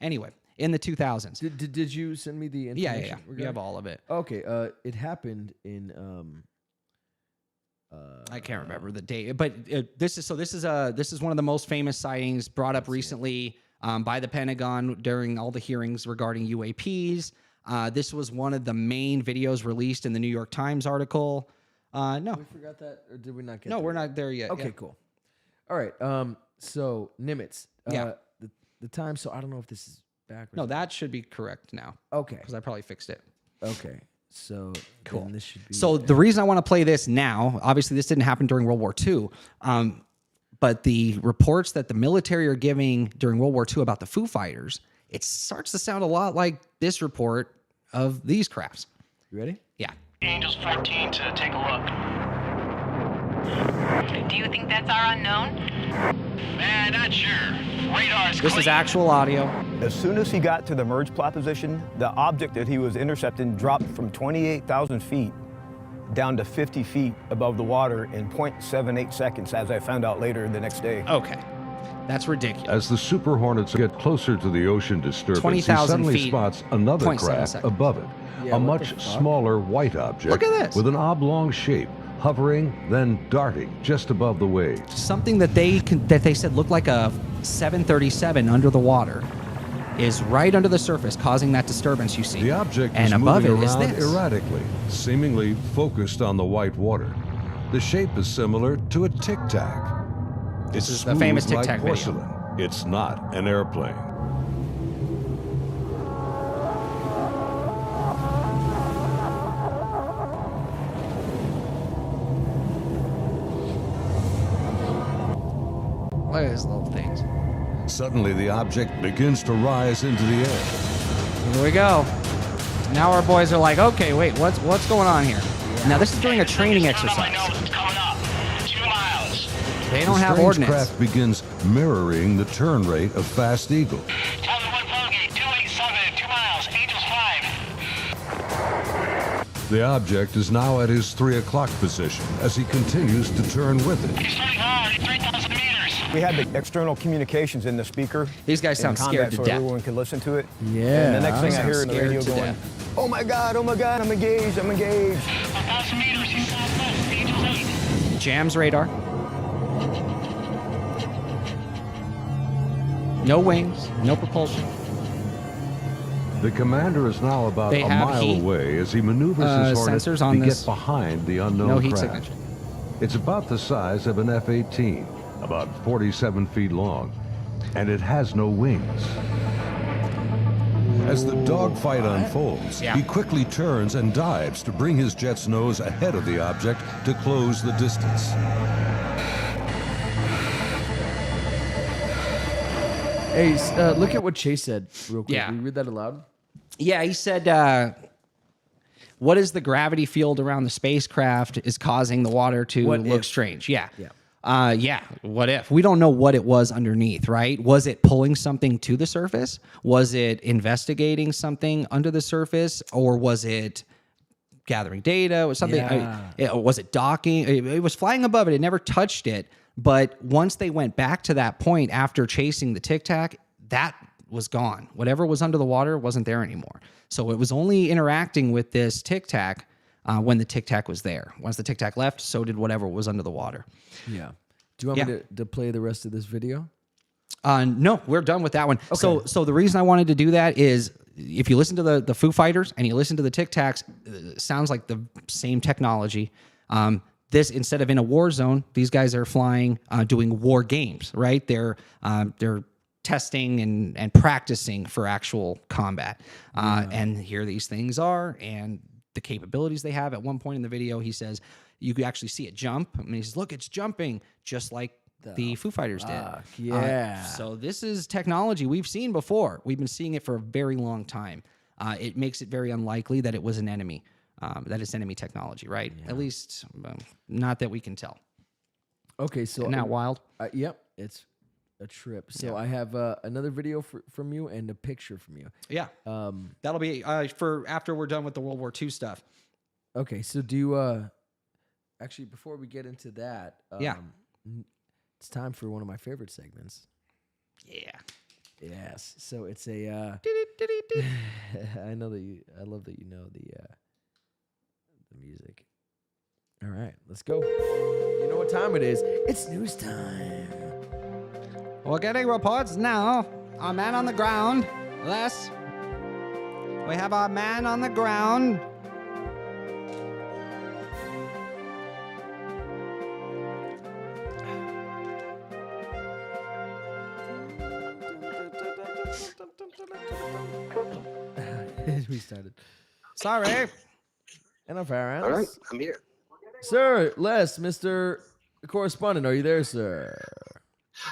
Anyway, in the 2000s. Did you send me the information? Yeah. We have all of it. Okay. It happened in I can't remember the date, but this is one of the most famous sightings brought up recently by the Pentagon during all the hearings regarding UAPs. This was one of the main videos released in the New York Times article. No, we forgot that, or did we not get? no, there we're yet? not there yet. Okay, Yeah. cool. All right. So Nimitz. Yeah. The time. So I don't know if this is backwards. No, that should be correct now Okay. because I probably fixed it. Okay. So Cool. then this should be. So the reason I want to play this now, obviously this didn't happen during World War II, but the reports that the military are giving during World War II about the Foo Fighters, it starts to sound a lot like this report of these crafts. You ready? Yeah. Angels 14 to take a look. Do you think that's our unknown? Man, not sure. Radar's This is actual audio. As soon as he got to the merge plot position, the object that he was intercepting dropped from 28,000 feet down to 50 feet above the water in 0.78 seconds, as I found out later the next day. Okay. That's ridiculous. As the Super Hornets get closer to the ocean disturbance, he 20,000 suddenly feet, spots another 0.7 craft seconds. above it. Yeah, a what the much fuck? smaller white object Look at this. with an oblong shape, hovering, then darting just above the waves. Something that they said looked like a 737 under the water is right under the surface, causing that disturbance you see. The object and is above moving it is around this. erratically, seemingly focused on the white water. The shape is similar to a Tic Tac. It's is the famous smooth Tic Tac like video. porcelain. It's not an airplane. Look at these little things. Suddenly, the object begins to rise into the air. Here we go. Now our boys are like, okay, wait, what's going on here? Now this is during a training exercise. It's coming up. 2 miles. They don't the have strange ordnance. craft begins mirroring the turn rate of Fast Eagle. Tell them what bogey. 287. 2 miles. Angels 5. The object is now at his 3 o'clock position as he continues to turn with it. He's starting hard. 3,000 meters. We had the external communications in the speaker. These guys sound in combat, scared to so death. everyone could listen to it. Yeah, And the next thing I sound hear in the scared radio to going, death. oh my God, I'm engaged, I'm engaged. 1,000 meters. He's southwest. Angels 8. Jams radar. No wings, no propulsion. The commander is now about They a have mile heat, away as he maneuvers his Hornet sensors to on get this. behind the unknown No heat craft. signature. It's about the size of an F-18, about 47 feet long, and it has no wings. As the dogfight unfolds, Yeah. he quickly turns and dives to bring his jet's nose ahead of the object to close the distance. Hey, look at what Chase said real quick. Yeah. Will you read that aloud? Yeah, he said, what is the gravity field around the spacecraft is causing the water to What look if? strange. Yeah. Yeah. Yeah. What if? We don't know what it was underneath, right? Was it pulling something to the surface? Was it investigating something under the surface? Or was it gathering data? Was something? Yeah. Was it docking? It was flying above it. It never touched it. But once they went back to that point after chasing the Tic Tac, that was gone. Whatever was under the water wasn't there anymore. So it was only interacting with this Tic Tac when the Tic Tac was there. Once the Tic Tac left, so did whatever was under the water. Yeah. Do you want me to play the rest of this video? No, we're done with that one. So the reason I wanted to do that is if you listen to the Foo Fighters and you listen to the Tic Tacs, it sounds like the same technology. This, instead of in a war zone, these guys are flying, doing war games, right? They're testing and practicing for actual combat. And here these things are, and the capabilities they have. At one point in the video, he says, you could actually see it jump. I mean, he says, look, it's jumping, just like the Foo Fighters did. Yeah. So this is technology we've seen before. We've been seeing it for a very long time. It makes it very unlikely that it was an enemy. That it's enemy technology, right? Yeah. At least, not that we can tell. Okay, so Isn't that wild? Yep, it's a trip. So I have another video from you and a picture from you. Yeah, that'll be for after we're done with the World War II stuff. Okay, so do you actually before we get into that? It's time for one of my favorite segments. Yeah. Yes. So it's a. I know that I love that you know the music. All right, let's go. You know what time it is? It's news time. We're getting reports now. Our man on the ground. Les. We have our man on the ground. We started. Sorry. Interference. All right, I'm here. Sir, Les, Mr. Correspondent, are you there, sir?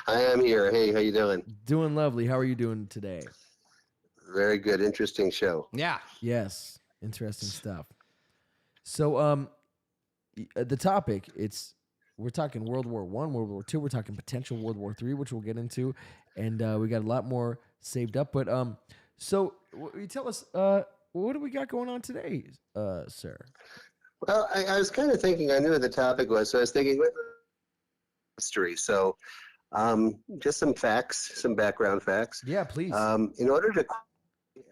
I am here. Hey, how you doing? Doing lovely. How are you doing today? Very good. Interesting show. Yeah. Yes. Interesting stuff. So, the topic, it's we're talking World War I, World War II. We're talking potential World War III, which we'll get into, and we got a lot more saved up. But so you tell us, what do we got going on today, sir? Well, I was kind of thinking. I knew what the topic was, so I was thinking history. So, just some facts, some background facts. Yeah, please. In order to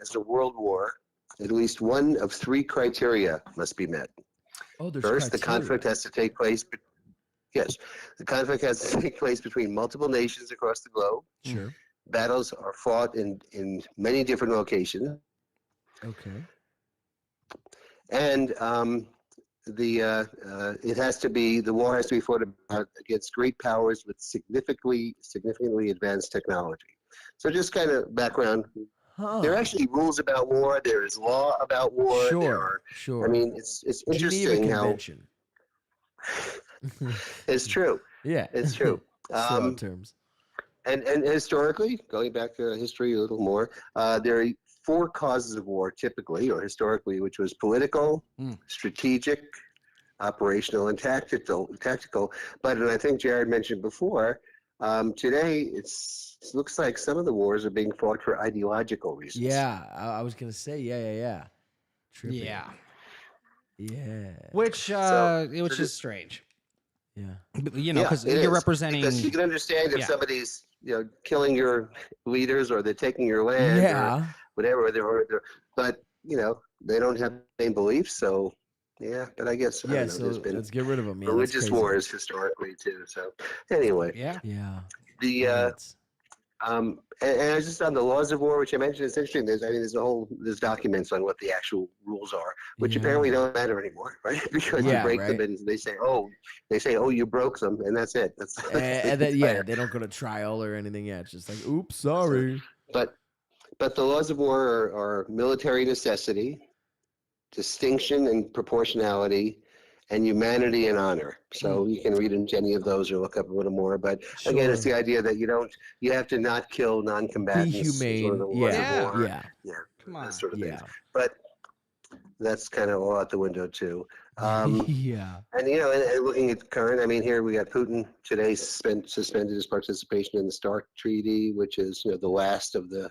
as a world war, at least one of three criteria must be met. Oh, there's First, the criteria. conflict has to take place. Yes, the conflict has to take place between multiple nations across the globe. Sure. Battles are fought in many different locations. Okay. And it has to be, the war has to be fought against great powers with significantly advanced technology. So just kind of background. There are actually rules about war. There is law about war. Sure. I mean, it's interesting how it's true. Yeah, it's true. Terms. And historically, going back to history a little more, there are four causes of war typically, or historically, which was political, strategic, operational, and tactical. But, and I think Jared mentioned before, today it looks like some of the wars are being fought for ideological reasons. Yeah, I was gonna say, yeah. Tripping. Yeah. Which is strange. Yeah. Because you're representing. Because you can understand if somebody's killing your leaders or they're taking your land or whatever. But they don't have the same beliefs, so. Yeah, but I guess there's been let's get rid of them. Man, religious wars historically too. So anyway, yeah. And I was just on the laws of war, which I mentioned. It's interesting. There's documents on what the actual rules are, which apparently don't matter anymore, right? Because you break them, and they say, oh, you broke them, and that's it. And then they don't go to trial or anything. Yeah, it's just like, oops, sorry. But the laws of war are military necessity, distinction and proportionality, and humanity and honor. So you can read into any of those or look up a little more. But again, it's the idea that you have to not kill non-combatants. Be humane. Yeah. Come on. That sort of thing. But that's kind of all out the window too. And and looking at current, I mean, here we got Putin today suspended his participation in the START Treaty, which is the last of the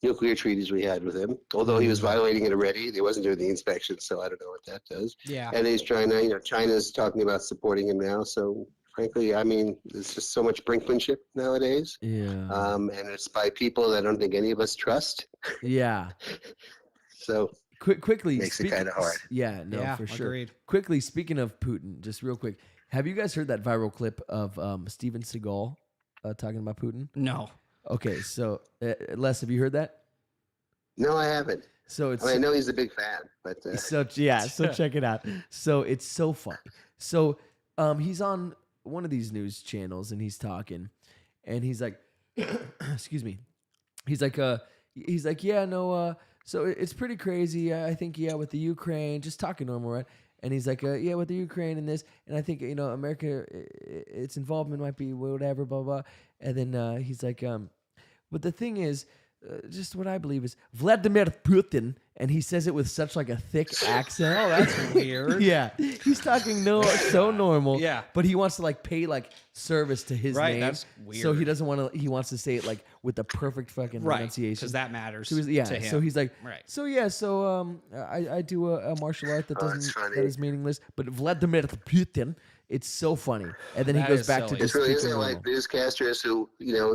nuclear treaties we had with him, although he was violating it already. He wasn't doing the inspection, so I don't know what that does. Yeah. And he's trying to, China's talking about supporting him now. So frankly, I mean, there's just so much brinkmanship nowadays. Yeah. And it's by people that I don't think any of us trust. Yeah. So quickly makes it kind of hard. Yeah, no, for sure. Agreed. Quickly, speaking of Putin, just real quick, have you guys heard that viral clip of Steven Seagal talking about Putin? No. Okay, so Les, have you heard that? No, I haven't. So it's. I know he's a big fan, but. So check it out. So it's so funny. So he's on one of these news channels and he's talking, and he's like, excuse me, he's like, yeah, no, so it's pretty crazy. I think with the Ukraine, just talking normal, right? And he's like, yeah, with the Ukraine and this, and I think America, its involvement might be whatever, blah blah. And then he's like, but the thing is, just what I believe is Vladimir Putin, and he says it with such like a thick accent. Oh, that's weird. Yeah, he's talking so normal. Yeah, but he wants to like pay like service to his name. That's weird. So he doesn't want to. He wants to say it like with the perfect fucking pronunciation, because that matters. to him. So he's like, right. So yeah, so I do a martial art that that is meaningless, but Vladimir Putin. It's so funny, and then he goes back to just. It's really isn't like newscasters who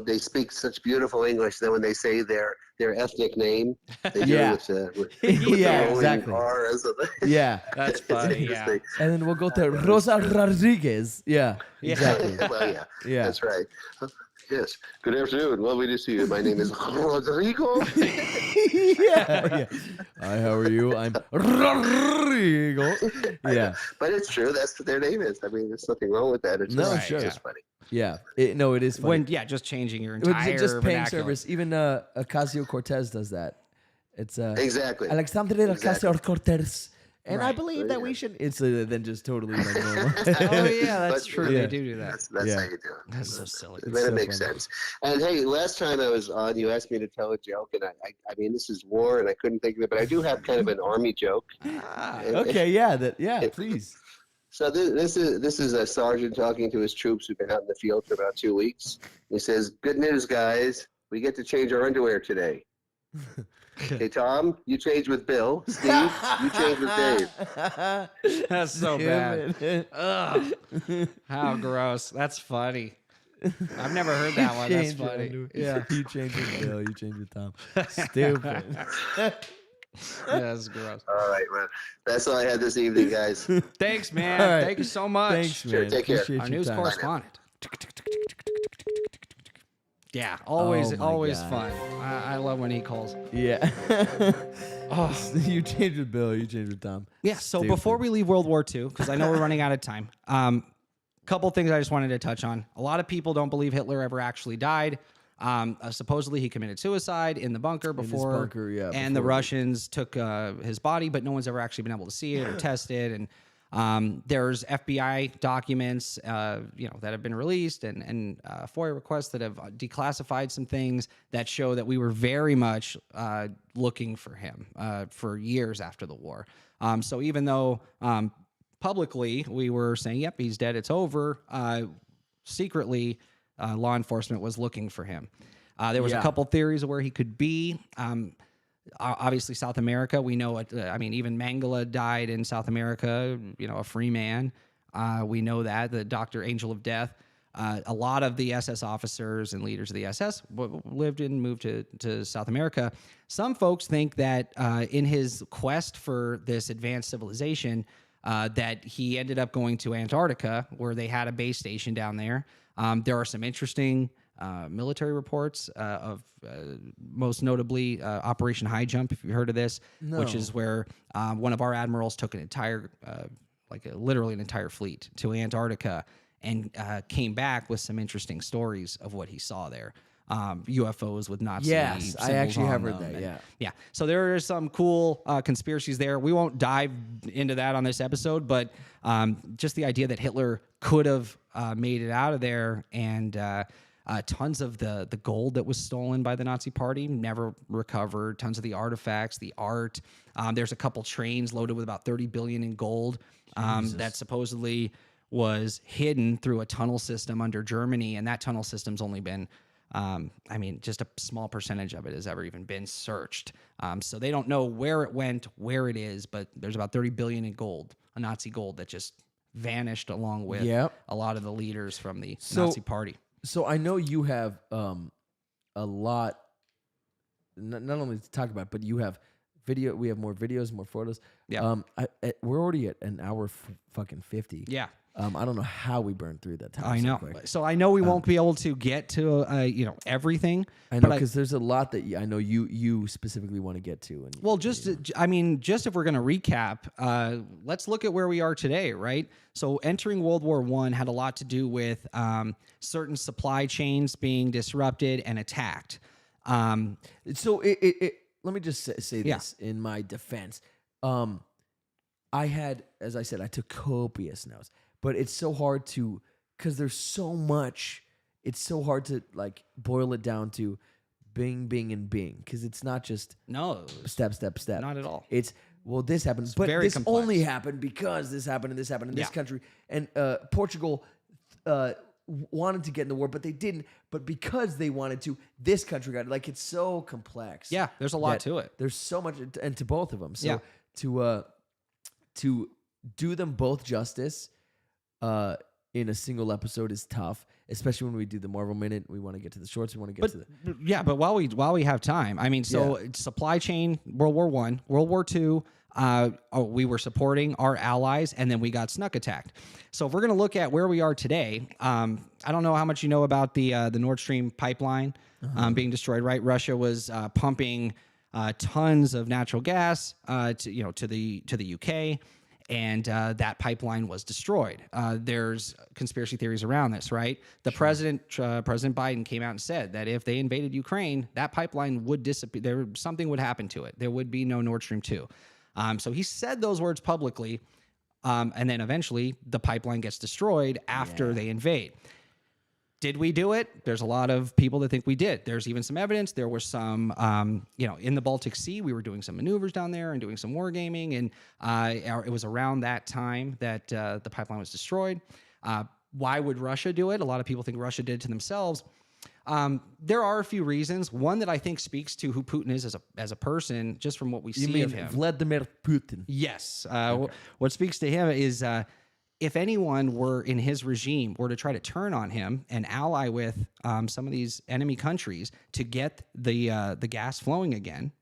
they speak such beautiful English. Then when they say their ethnic name, they do it with exactly. R as a, that's funny. Yeah, and then we'll go to Rosa Rodriguez. Yeah, exactly. Well, that's right. Yes. Good afternoon. Lovely to see you. My name is Rodrigo. yeah. Hi, how are you? I'm Rodrigo. Yeah. But it's true. That's what their name is. I mean, there's nothing wrong with that. It's just funny. Yeah. It is funny. Just changing your entire just paying vernacular. service. Even Ocasio-Cortez does that. It's exactly. Alexandria Ocasio-Cortez. And I believe that we should. It's then just totally like normal. Oh yeah, that's true. They do that. That's how you do it. That's so silly. Then it makes sense. And hey, last time I was on, you asked me to tell a joke, and I mean, this is war, and I couldn't think of it, but I do have kind of an army joke. Okay, please. So this is a sergeant talking to his troops who've been out in the field for about 2 weeks. He says, "Good news, guys. We get to change our underwear today." Okay, Tom, you change with Bill. Steve, you change with Dave. That's so bad. Ugh. How gross. That's funny. I've never heard that one. That's funny. Yeah. You change with Bill. You change with Tom. Stupid. That's gross. All right, man. That's all I had this evening, guys. Thanks, man. Right. Thank you so much. Thanks, man. Sure, take care. Appreciate Our your news time. correspondent. Yeah, always God. fun. I love when he calls. Yeah. Oh. You change with Bill. You change with Tom. Yeah, so Stupid. before we leave World War II, because I know we're running out of time, couple things I just wanted to touch on. A lot of people don't believe Hitler ever actually died. Supposedly he committed suicide in the bunker before, and the Russians took his body, but no one's ever actually been able to see it or test it. And there's FBI documents, that have been released, and FOIA requests that have declassified some things that show that we were very much looking for him for years after the war. So even though publicly we were saying, "Yep, he's dead, it's over," secretly law enforcement was looking for him. There was a couple theories of where he could be. Obviously, South America, we know it. Even Mengele died in South America, a free man. We know that, the Dr. Angel of Death. A lot of the SS officers and leaders of the SS lived and moved to South America. Some folks think that in his quest for this advanced civilization, that he ended up going to Antarctica, where they had a base station down there. There are some interesting military reports of most notably Operation High Jump, if you've heard of this, which is where one of our admirals took an entire, literally an entire fleet to Antarctica and came back with some interesting stories of what he saw there. UFOs with Nazi Yes, I actually have heard that, and, yeah. So there are some cool conspiracies there. We won't dive into that on this episode, but just the idea that Hitler could have made it out of there, and tons of the gold that was stolen by the Nazi Party never recovered. Tons of the artifacts, the art. There's a couple trains loaded with about 30 billion in gold that supposedly was hidden through a tunnel system under Germany, and that tunnel system's only been just a small percentage of it has ever even been searched. So they don't know where it went, where it is, but there's about 30 billion in gold, a Nazi gold that just vanished along with a lot of the leaders from the Nazi Party. So I know you have a lot, not only to talk about, but you have video. We have more videos, more photos. Yeah. We're already at an hour fucking 50. Yeah. I don't know how we burned through that time. I know. Quick. So I know we won't be able to get to everything. I know, because there's a lot that I know you specifically want to get to. And just if we're going to recap, let's look at where we are today, right? So entering World War I had a lot to do with certain supply chains being disrupted and attacked. So let me just say this in my defense. I had, as I said, I took copious notes. But it's so hard because there's so much. It's so hard to boil it down to bing, bing, and bing, because it's not just step. Not at all. It's this happened, but this complex. Only happened because this happened and this happened in this country, and Portugal wanted to get in the war, but they didn't. But because they wanted to, this country got it. It's so complex. Yeah, there's a lot to it. There's so much, and to both of them. So to do them both justice in a single episode is tough, especially when we do the Marvel Minute. We want to get to the shorts. We want to get to the... But while we have time, supply chain, World War I, World War II, we were supporting our allies, and then we got snuck attacked. So if we're going to look at where we are today, I don't know how much you know about the Nord Stream pipeline being destroyed, right? Russia was pumping tons of natural gas to the UK. And that pipeline was destroyed. There's conspiracy theories around this, right? President Biden came out and said that if they invaded Ukraine, that pipeline would disappear. Something would happen to it. There would be no Nord Stream 2. So he said those words publicly, and then eventually the pipeline gets destroyed after they invade. Did we do it? There's a lot of people that think we did. There's even some evidence. There was some, in the Baltic Sea, we were doing some maneuvers down there and doing some wargaming, and it was around that time that the pipeline was destroyed. Why would Russia do it? A lot of people think Russia did it to themselves. There are a few reasons. One that I think speaks to who Putin is as a person, just from what we see of him. Vladimir Putin. Yes. What speaks to him is if anyone were in his regime were to try to turn on him and ally with some of these enemy countries to get the gas flowing again,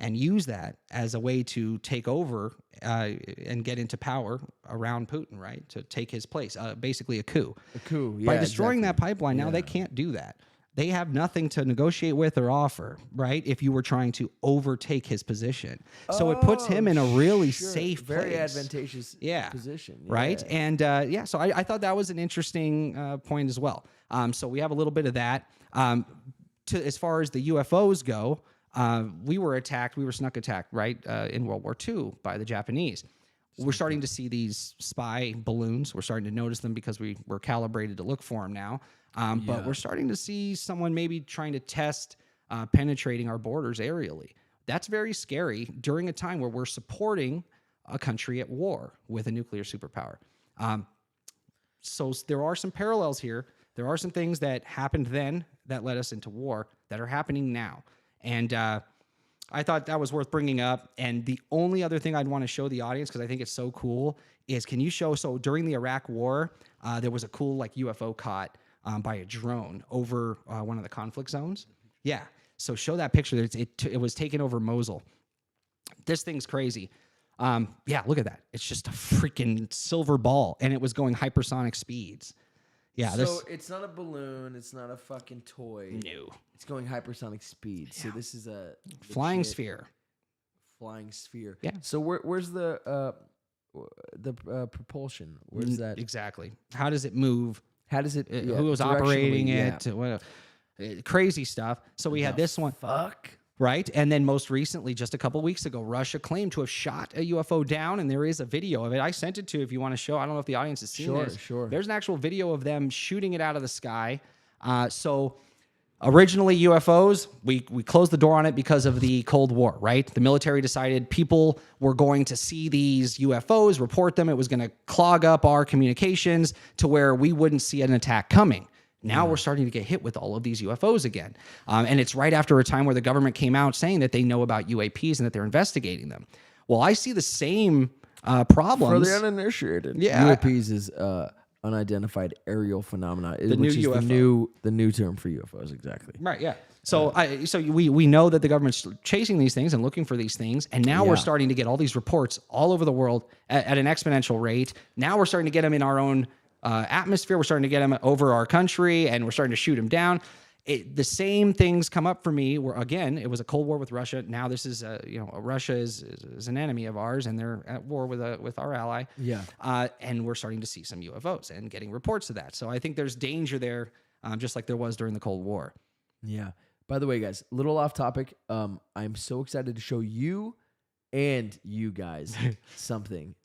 and use that as a way to take over and get into power around Putin, right? To take his place, basically a coup. A coup, yeah. By destroying that pipeline, now they can't do that. They have nothing to negotiate with or offer, right? If you were trying to overtake his position. So it puts him in a really safe place. Very advantageous position. Yeah. Right? And so I thought that was an interesting point as well. So we have a little bit of that. As far as the UFOs go, we were snuck attacked, right, in World War II by the Japanese. We're starting to see these spy balloons. We're starting to notice them because we're calibrated to look for them now. But we're starting to see someone maybe trying to test penetrating our borders aerially. That's very scary during a time where we're supporting a country at war with a nuclear superpower. So there are some parallels here. There are some things that happened then that led us into war that are happening now. And I thought that was worth bringing up. And the only other thing I'd want to show the audience, because I think it's so cool, is can you show, so during the Iraq War, there was a cool like UFO caught by a drone over one of the conflict zones. Yeah. So show that picture. It was taken over Mosul. This thing's crazy. Yeah, look at that. It's just a freaking silver ball, and it was going hypersonic speeds. Yeah. So it's not a balloon. It's not a fucking toy. No. It's going hypersonic speed. So this is a flying sphere. Flying sphere. Yeah. So where's the propulsion? Where's that exactly? How does it move? How does it? Who was operating it? What, crazy stuff. So we had this one. Fuck. Right. And then most recently, just a couple weeks ago, Russia claimed to have shot a UFO down, and there is a video of it. I sent it to you if you want to show. I don't know if the audience has seen this. Sure. There's an actual video of them shooting it out of the sky. So originally UFOs, we closed the door on it because of the Cold War, right? The military decided people were going to see these UFOs, report them. It was going to clog up our communications to where we wouldn't see an attack coming. Now we're starting to get hit with all of these UFOs again. And it's right after a time where the government came out saying that they know about UAPs and that they're investigating them. Well, I see the same problems. For the uninitiated, Yeah. UAPs is unidentified aerial phenomena, The which new is UFO. the new term for UFOs, exactly. Right, yeah. So we know that the government's chasing these things and looking for these things, and now we're starting to get all these reports all over the world at an exponential rate. Now we're starting to get them in our own atmosphere. We're starting to get them over our country, and we're starting to shoot them down. The same things come up for me where, again, it was a Cold War with Russia. Now this is, Russia is an enemy of ours, and they're at war with our ally. Yeah. And we're starting to see some UFOs and getting reports of that. So I think there's danger there, just like there was during the Cold War. Yeah. By the way, guys, little off topic. I'm so excited to show you and you guys something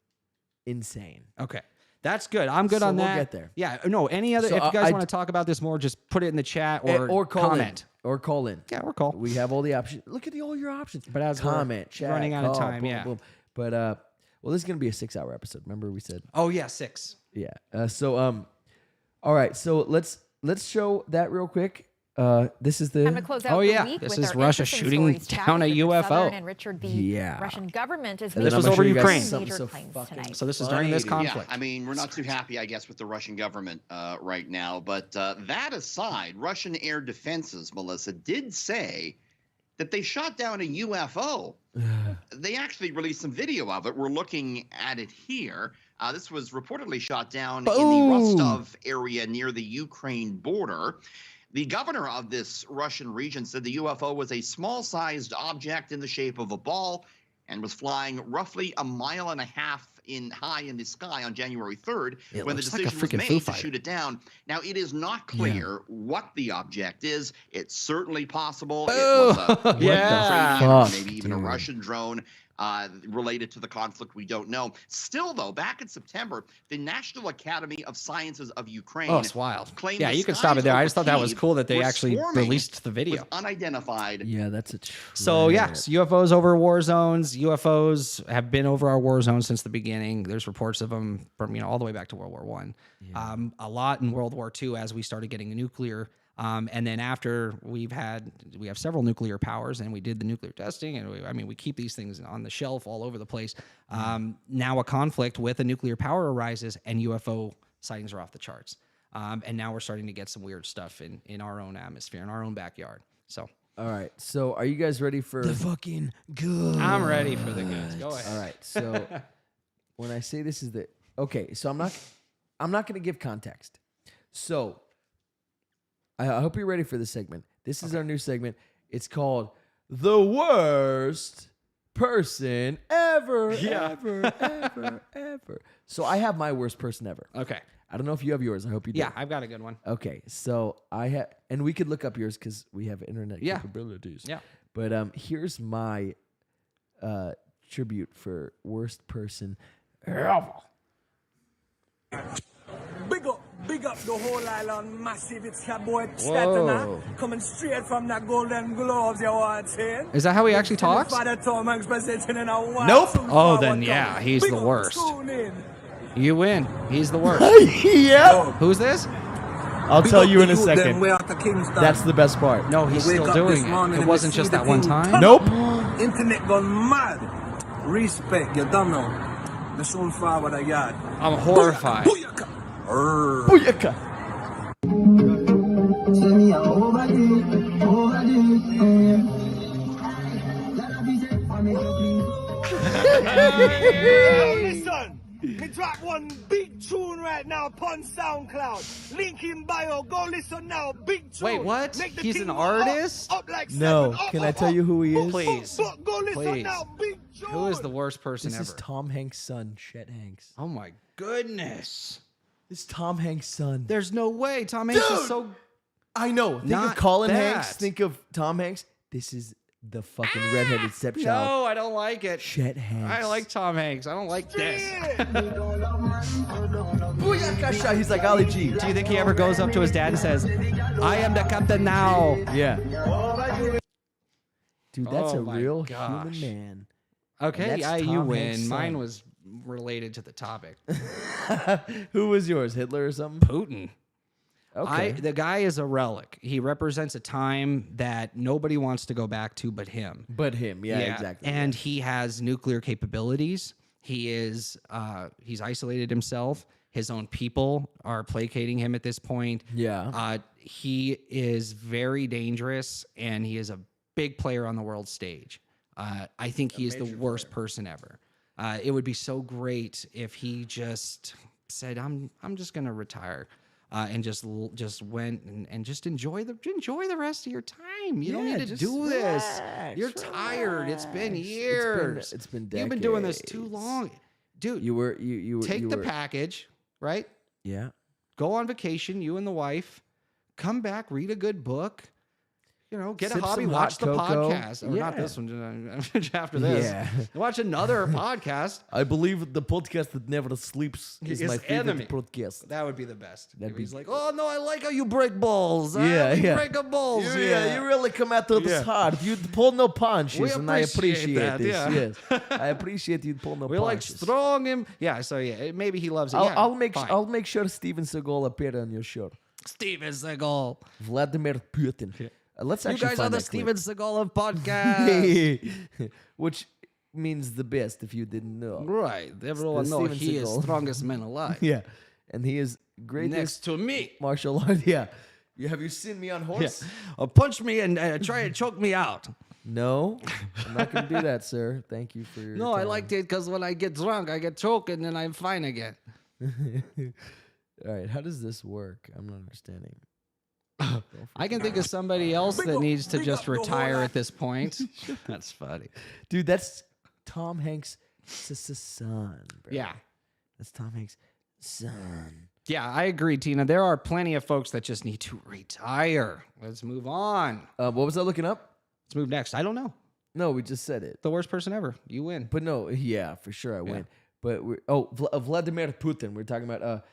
insane. Okay. That's good. I'm good on that. We'll get there. Yeah. No, any other, So if you guys want to talk about this more, just put it in the chat or call comment. Or call in. Yeah, or call. We have all the options. Look at all your options. But as comment, chat, running out of call, time, boom, yeah. boom. But well, this is gonna be a 6-hour episode. Remember we said? Oh yeah, 6. Yeah. All right. So let's show that real quick. This is the. Time to close out the week this with is our Russia interesting shooting stories, down a chatting with UFO. Southern and Richard, the Yeah. Russian government is And this was over Ukraine. major claims tonight. So this is during this conflict. Yeah, I mean, we're not too happy, I guess, with the Russian government right now. But that aside, Russian air defenses, Melissa, did say that they shot down a UFO. They actually released some video of it. We're looking at it here. This was reportedly shot down in the Rostov area near the Ukraine border. The governor of this Russian region said the UFO was a small-sized object in the shape of a ball and was flying roughly 1.5 miles high in the sky on January 3rd when the decision was made to shoot it down. Now, it is not clear what the object is. It's certainly possible it was a Ukrainian or maybe even a Russian drone. related to the conflict. We don't know. Still, though, back in September, the National Academy of Sciences of Ukraine. Oh, it's wild. Claimed yeah, you can stop it there. I just thought that was cool that they actually released the video. Unidentified. Yeah, that's a So yes, UFOs over war zones. UFOs have been over our war zones since the beginning. There's reports of them from all the way back to World War I. A lot in World War II as we started getting nuclear. And then after we have several nuclear powers, and we did the nuclear testing, and we keep these things on the shelf all over the place. Now a conflict with a nuclear power arises, and UFO sightings are off the charts. And now we're starting to get some weird stuff in our own atmosphere, in our own backyard. So, all right. So, are you guys ready for the fucking good? I'm ready for the goods. Go ahead. All right. So, when I say this is the okay, so I'm not going to give context. So, I hope you're ready for this segment. This is our new segment. It's called The Worst Person Ever. Ever. So I have my worst person ever. Okay. I don't know if you have yours. I hope you do. Yeah, I've got a good one. Okay. So I have, and we could look up yours because we have internet capabilities. Yeah. But here's my tribute for worst person ever. Big up the whole island, massive. It's your boy Staten, coming straight from the Golden Globes. You want to Is that how he actually talks? Nope. Oh, then yeah, he's the worst. You win. He's the worst. Yep. Who's this? I'll tell you in a second. That's the best part. No, he's still doing it. It wasn't just that one time. Nope. Internet gone mad. Respect, you don't know. The soon forward I got. I'm horrified. Booyaka. Listen, me drop one big tune right now upon SoundCloud. Link in bio. Go listen now. Big tune. Wait, what? He's an artist? Up like No. Can I tell you who he is? Please. Go listen Please. now. Big tune. Who is the worst person This ever? is Tom Hanks' son, Chet Hanks. Oh my goodness. This is Tom Hanks' son. There's no way. Tom Hanks is so. I know. Think Not of Colin that. Hanks. Think of Tom Hanks. This is the fucking redheaded stepchild. No, I don't like it. Chet Hanks. I like Tom Hanks. I don't like this. Booyakasha. He's like Ali G. Do you think he ever goes up to his dad and says, "I am the captain now"? Yeah. Dude, that's Oh a my real gosh. human man. Okay, That's yeah, you Tom Hanks' win. son. Mine was related to the topic. Who was yours? Hitler or something? Putin. Okay. The guy is a relic. He represents a time that nobody wants to go back to but him. But him, yeah, exactly. And he has nuclear capabilities. He is he's isolated himself. His own people are placating him at this point. Yeah. He is very dangerous, and he is a big player on the world stage. I think he is the worst person ever. It would be so great if he just said, "I'm just gonna retire," and just went and just enjoy the rest of your time. You don't need to do this. You're tired. It's been years. It's been decades. You've been doing this too long, dude. You were take the package, right? Yeah. Go on vacation, you and the wife. Come back, read a good book. You know, get Sip a hobby, some watch hot the cocoa. podcast. Or not Yeah. this one, after this. Yeah. Watch another podcast. I believe the podcast that never sleeps is His my favorite enemy. podcast. That would be the best. That'd He's be- like, "Oh no, I like how you break balls. Yeah, you yeah. break a balls. Yeah, you really come out of this Yeah. hard. You pull no punches, We and I appreciate that, this. yeah. Yes, I appreciate you pull no We like punches. strong him. Yeah, so yeah, maybe he loves it. Yeah, I'll make fine. I'll make sure Steven Seagal appear on your show. Steven Seagal. Vladimir Putin. Let's You actually guys are find the that clip. Steven Seagal of podcast. Which means the best if you didn't know. Right. Everyone The knows Steven he is Seagal. strongest man alive. Yeah, and he is greatest Next to me. martial art. Yeah, have you seen me on Yeah. horse? Punch me and try to choke me out. No, I'm not gonna do that, sir. Thank you for your No, I time. liked it because when I get drunk, I get choked and then I'm fine again. All right, how does this work? I'm not understanding. I can think of somebody else that needs to just retire at this point. That's funny. Dude, that's Tom Hanks' son. Bro. Yeah. That's Tom Hanks' son. Yeah, I agree, Tina. There are plenty of folks that just need to retire. Let's move on. What was I looking up? Let's move next. I don't know. No, we just said it. The worst person ever. You win. But no, yeah, for sure I win. But Vladimir Putin. We're talking about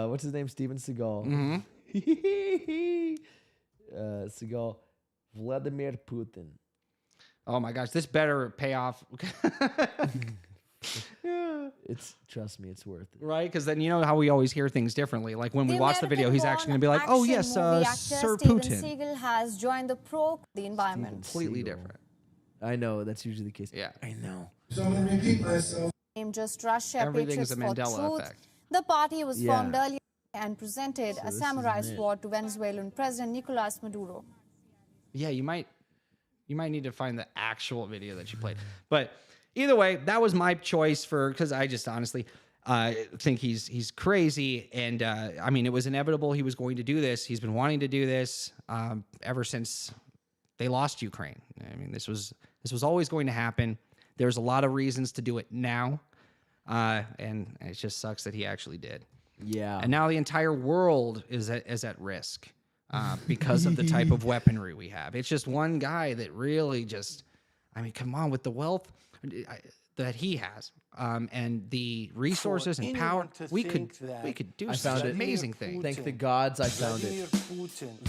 what's his name? Steven Seagal. Seagal. Vladimir Putin. Oh my gosh, this better pay off. Trust me, it's worth it. Right? Because then you know how we always hear things differently. Like when we watch the video, he's actually going to be like, "Oh yes, Sir Putin." Seagal has joined the environment. Completely different. I know that's usually the case. Yeah, I know. So I'm going to repeat myself. Just Russia Everything's Patriots a for Mandela Truth. effect. The party was formed earlier and presented a samurai sword to Venezuelan President Nicolas Maduro. Yeah, you might need to find the actual video that you played. But either way, that was my choice because I just honestly think he's crazy. And I mean, it was inevitable he was going to do this. He's been wanting to do this ever since they lost Ukraine. I mean, this was always going to happen. There's a lot of reasons to do it now. And it just sucks that he actually did. Yeah. And now the entire world is at risk because of the type of weaponry we have. It's just one guy that really just, I mean, come on, with the wealth that he has and the resources and power, we could do some amazing things. Thank the gods I found it.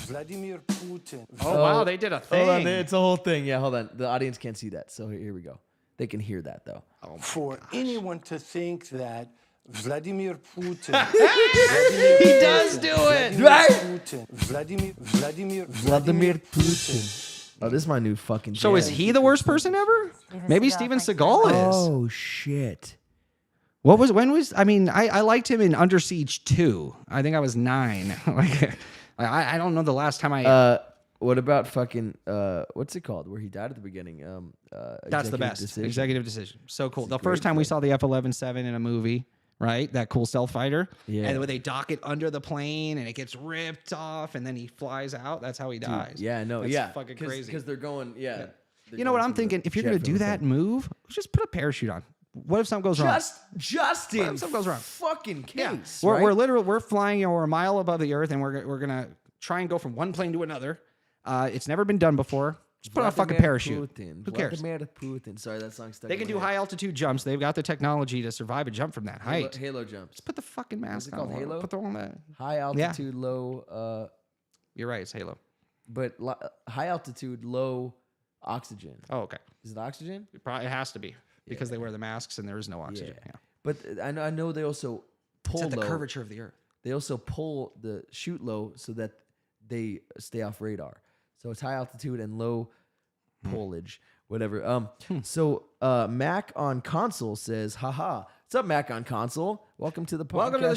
Vladimir Putin. Oh, wow, they did a thing. Hold on, it's a whole thing. Yeah, hold on. The audience can't see that, so here we go. They can hear that, though. Oh, for anyone to think that Vladimir Putin. He does do it. Vladimir Putin. Oh, this is my new fucking So is he the worst person ever? Maybe Steven Seagal is. Oh, shit. I liked him in Under Siege 2. I think I was 9. I don't know the last time I... What about fucking what's it called? Where he died at the beginning? That's the best. Decision. Executive Decision. So cool. The first time we saw the F-11-7 in a movie, right? That cool stealth fighter. Yeah. And when they dock it under the plane and it gets ripped off and then he flies out, that's how he dies. Yeah, no, that's fucking crazy. Because they're going, They're you know what I'm thinking? If you're going to do that move, just put a parachute on. What if something goes wrong? Just in something goes wrong. Fucking case. Yeah. Right? We're literally, we're flying, we're a mile above the earth and we're going to try and go from one plane to another. It's never been done before. Just put on a fucking parachute. Who cares? Vladimir Putin. Sorry, that song's stuck. They can do high altitude jumps. They've got the technology to survive a jump from that height. Halo jumps. Just put the fucking mask on. Halo? Put the on that. High altitude, low. You're right. It's Halo. But high altitude, low oxygen. Oh, okay. Is it oxygen? It has to be because they wear the masks and there is no oxygen. Yeah. But I know they also pull it's at low. the curvature of the earth. They also shoot low so that they stay off radar. So it's high altitude and low pullage, whatever. So Mac on console says, haha. What's up, Mac on console? Welcome to the podcast. Welcome to the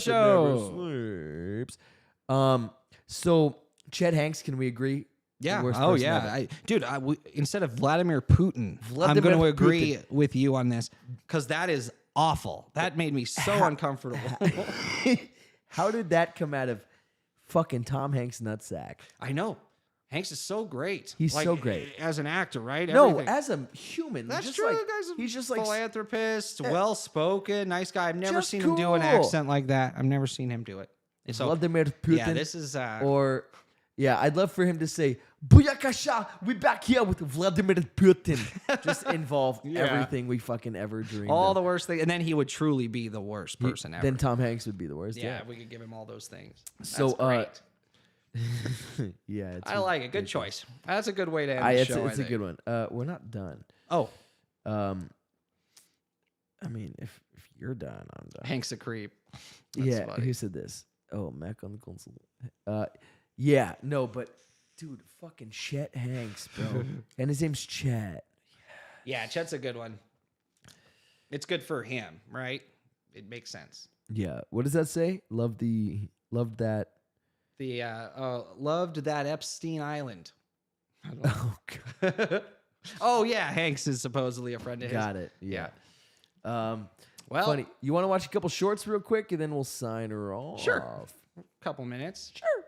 show. So Chet Hanks, can we agree? Yeah. Oh, yeah. Instead of Vladimir Putin, I'm going to agree with you on this because that is awful. That made me so uncomfortable. How did that come out of fucking Tom Hanks' nutsack? I know. Hanks is so great. He's so great as an actor, right? No, as a human. That's just true. Like, the guy's a he's just like philanthropist, well-spoken, nice guy. I've never seen him do an accent like that. I've never seen him do it. So, Vladimir Putin. Yeah, this is I'd love for him to say, "Booyakasha, we back here with Vladimir Putin." Just involve everything we fucking ever dreamed. All the worst things, and then he would truly be the worst person ever. Then Tom Hanks would be the worst. Yeah, we could give him all those things. That's so great. Yeah, I like it. Good choice. That's a good way to end the show. It's a good one. We're not done. Oh, I mean, if you're done, I'm done. Hank's a creep. That's funny. Who said this? Oh, Mac on the console. Yeah, no, but dude, fucking Chet Hanks, bro, and his name's Chet. Yeah, Chet's a good one. It's good for him, right? It makes sense. Yeah. What does that say? Loved that. Loved that Epstein Island. I don't know. Oh, God. Oh yeah, Hanks is supposedly a friend of his. Got it. Yeah. Well, funny. You want to watch a couple shorts real quick, and then we'll sign her off. Sure. Couple minutes. Sure.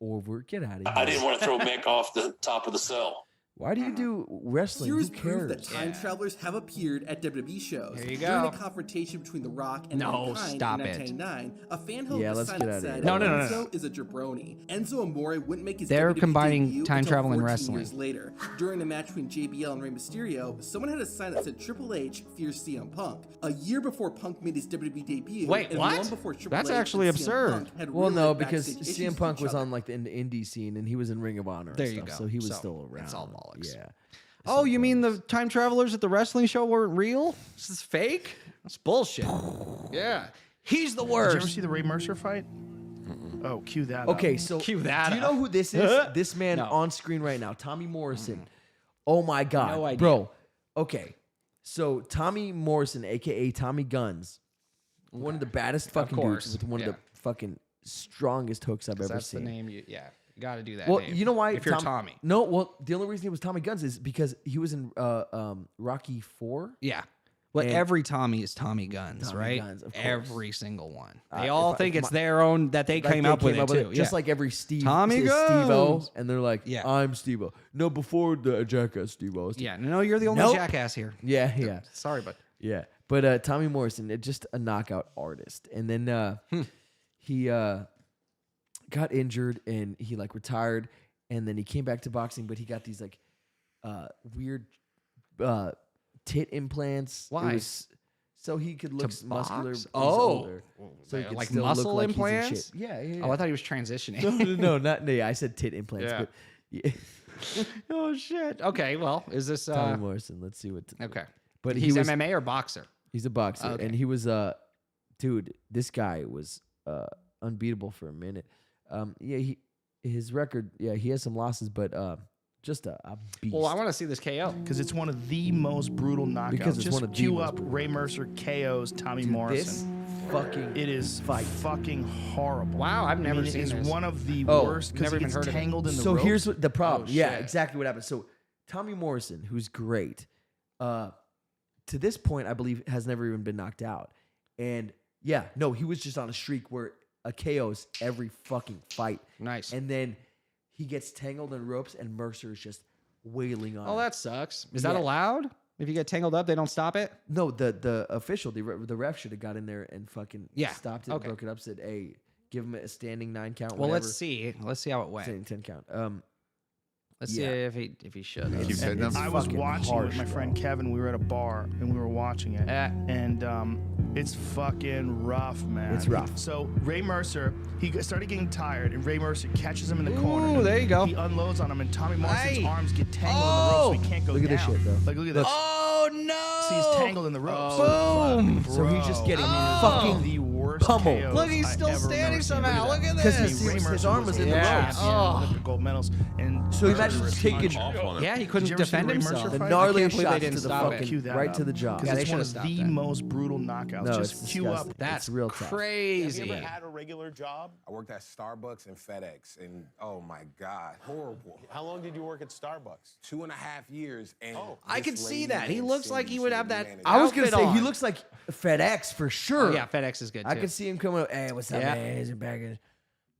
Over. Get out of here. I didn't want to throw Mick off the top of the cell. Why do you do wrestling? Here's Who proof cares? that time travelers have appeared at WWE shows. There you During go. a confrontation between The Rock and No, Mankind stop in it. 1999, a fan held Yeah, a let's sign get that outta said, here. No. Enzo is a jabroni. Enzo Amore wouldn't make his They're WWE combining debut time until travel and 14 wrestling. years later. During a match between JBL and Rey Mysterio, someone had a sign that said Triple H fears CM Punk. A year before Punk made his WWE debut, Wait, and what? long before Triple That's H actually and CM absurd. Punk had Well, no, real-life because backstage issues CM with Punk each was other. on like the indie scene, and he was in Ring of Honor. There and you stuff, go. So he was So, still around. it's all bollocks. Yeah. Oh, you mean the time travelers at the wrestling show weren't real? This is fake? That's bullshit. Yeah. He's the Did worst. you ever see the Ray Mercer fight? Oh, cue that Okay, up. so Cue that do you up. know who this is? This man No. on screen right now, Tommy Morrison. Oh my God, No idea. bro. Okay, so Tommy Morrison, aka Tommy Guns, one of the baddest fucking course, dudes with one yeah. of the fucking strongest hooks I've ever That's seen. the name you you got to do that Well, name. you know why? If you're Tommy. No, well, the only reason he was Tommy Guns is because he was in Rocky 4. Yeah. Well, And- every Tommy is Tommy Guns, Tommy right? Guns, of course. Every single one. They If all I- think if it's my- their own that they Like came up with it too. Just Yeah. like every Steve Tommy says Steve-O, Guns. and they're like, Yeah. I'm Steve-O. No, before the Jackass Steve-O. Yeah, no, you're the only Nope. jackass here. Yeah. Sorry, but Yeah, but Tommy Morrison, just a knockout artist, and then he got injured and he like retired, and then he came back to boxing, but he got these like weird tit implants. It Why? was so he could look muscular. box? as Oh. older, so he could like still muscle look like he's in implants? shape. Yeah. Oh, I thought he was transitioning. No, not I said tit implants, Yeah. but yeah. Oh shit. Okay, well, is this Tommy Morrison. Let's see what. okay? But he's he was, MMA or boxer? He's a boxer, Okay. and he was dude. This guy was unbeatable for a minute. His record. Yeah, he has some losses, but just a beast. Well, I want to see this KO. Because it's one of the most brutal knockouts. Because it's Just one of the cue most up brutal. Ray Mercer KOs Tommy Dude, Morrison. This fucking It is fucking horrible. Wow, I've never seen It's this. one of the Oh, worst because never he even gets heard of it. tangled in the So ropes. here's what the problem. Oh, Yeah, shit. exactly what happened. So Tommy Morrison, who's great, to this point, I believe, has never even been knocked out. And yeah, no, he was just on a streak where a KO's every fucking fight. Nice. And then he gets tangled in ropes, and Mercer is just wailing on Oh, him. that sucks. Is that Yeah. allowed? If you get tangled up, they don't stop it? No, the official, the ref should have got in there and fucking Yeah, stopped it, okay. broke it up, said, hey, give him a standing 9 count. Well, whatever. let's see. Let's see how it went. Standing 10 count. Let's yeah. see if he should. It's- Okay. it's I was fucking watching with harsh, my bro. friend Kevin. We were at a bar and we were watching it, and it's fucking rough, man. It's rough. So Ray Mercer, started getting tired, and Ray Mercer catches him in the corner. Ooh, there you go. He unloads on him, and Tommy Morrison's Hey. arms get tangled in the Oh. ropes, so he can't go Look at down. this shit, bro. Like, look at this. Oh, no. See, he's tangled in the ropes. Boom. So he's just getting One fucking of the worst pummeled. KOs Look, he's I still ever standing remember seeing. somehow. Look at Because this. his Ray Mercer arm was in the Yeah. ropes. Oh. Olympic gold medals. And So imagine just taking Yeah, he couldn't Did you ever see defend the Ray himself. Mercer the fight? I gnarliest can't believe they shots didn't to the stop it. fucking Cue that right up. to the jaw. Yeah, Because they it's one should've of stopped the that. most brutal knockouts. No, Just it's cue up. disgusting. That's real tough. crazy. Have you ever had a regular job? I worked at Starbucks and FedEx, and oh my God, horrible. How long did you work at Starbucks? 2.5 years, and I could see that. He looks like he would have that. I was gonna outfit say he on. looks like FedEx for sure. Oh, yeah, FedEx is good too. I could see him coming up. Hey, what's up, Yeah. man? Here's your package.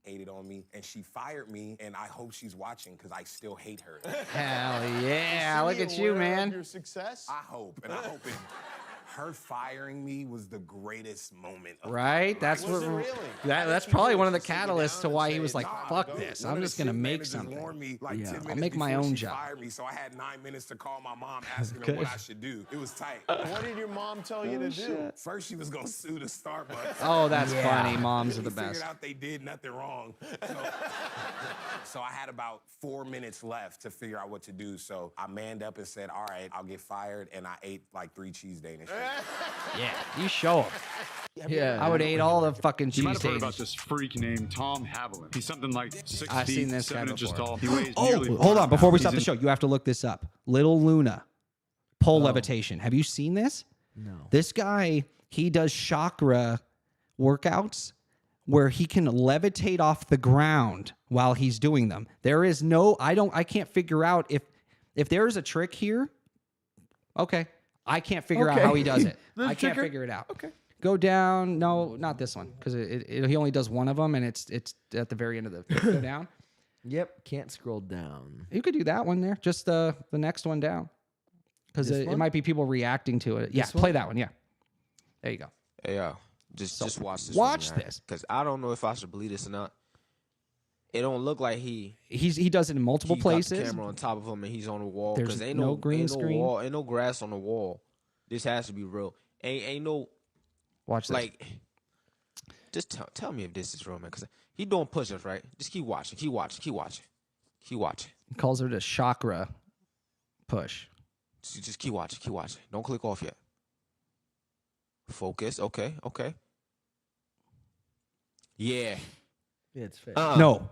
hated on me, and she fired me, and I hope she's watching because I still hate her. Hell yeah! Look at you, man. Your success? I hope, and I hope her firing me was the greatest moment. Right? That's what. That's probably one of the catalysts to why he was like, "Fuck this! I'm just gonna make something." Yeah, I'll make my own job. Fired me, so I had 9 minutes to call my mom asking her what I should do. It was tight. What did your mom tell you to do? First, she was gonna sue the Starbucks. Oh, that's funny. Moms are the We best. figured out they did nothing wrong. So I had about 4 minutes left to figure out what to do. So I manned up and said, all right, I'll get fired. And I ate like 3 cheese Danish. Yeah, you show him. Yeah, I would eat all the fucking You cheese might have heard Danish. about this freak named Tom Haviland. He's something like 6 I've feet, seen this 7 guy inches before. tall. He weighs Oh, nearly hold on. 4 Before we pounds. stop the He's show, you have to look this up. Little Luna, pole levitation. Have you seen this? No. This guy, he does chakra workouts where he can levitate off the ground while he's doing them. There is no, I can't figure out if there is a trick here. Okay. I can't figure out how he does it. There's a I can't trick? figure it out. Okay. Go down. No, not this one, because he only does one of them, and it's at the very end of the. Go down. Yep, can't scroll down. You could do that one there. Just the next one down. Because it might be people reacting to it. Yeah, play that one. Yeah. There you go. Hey, just watch this. Watch this. Because I don't know if I should believe this or not. It don't look like he does it in multiple places. Got the camera on top of him and he's on the wall. There's Ain't no green screen. Wall, ain't no grass on the wall. This has to be real. Ain't no. Watch this. Like, just tell me if this is real, man. Because he doing push-ups, right? Just keep watching. Keep watching. Keep watching. Keep watching. He calls it a chakra push. Just keep watching. Keep watching. Don't click off yet. Focus. Okay. Yeah. Yeah, it's fake. No,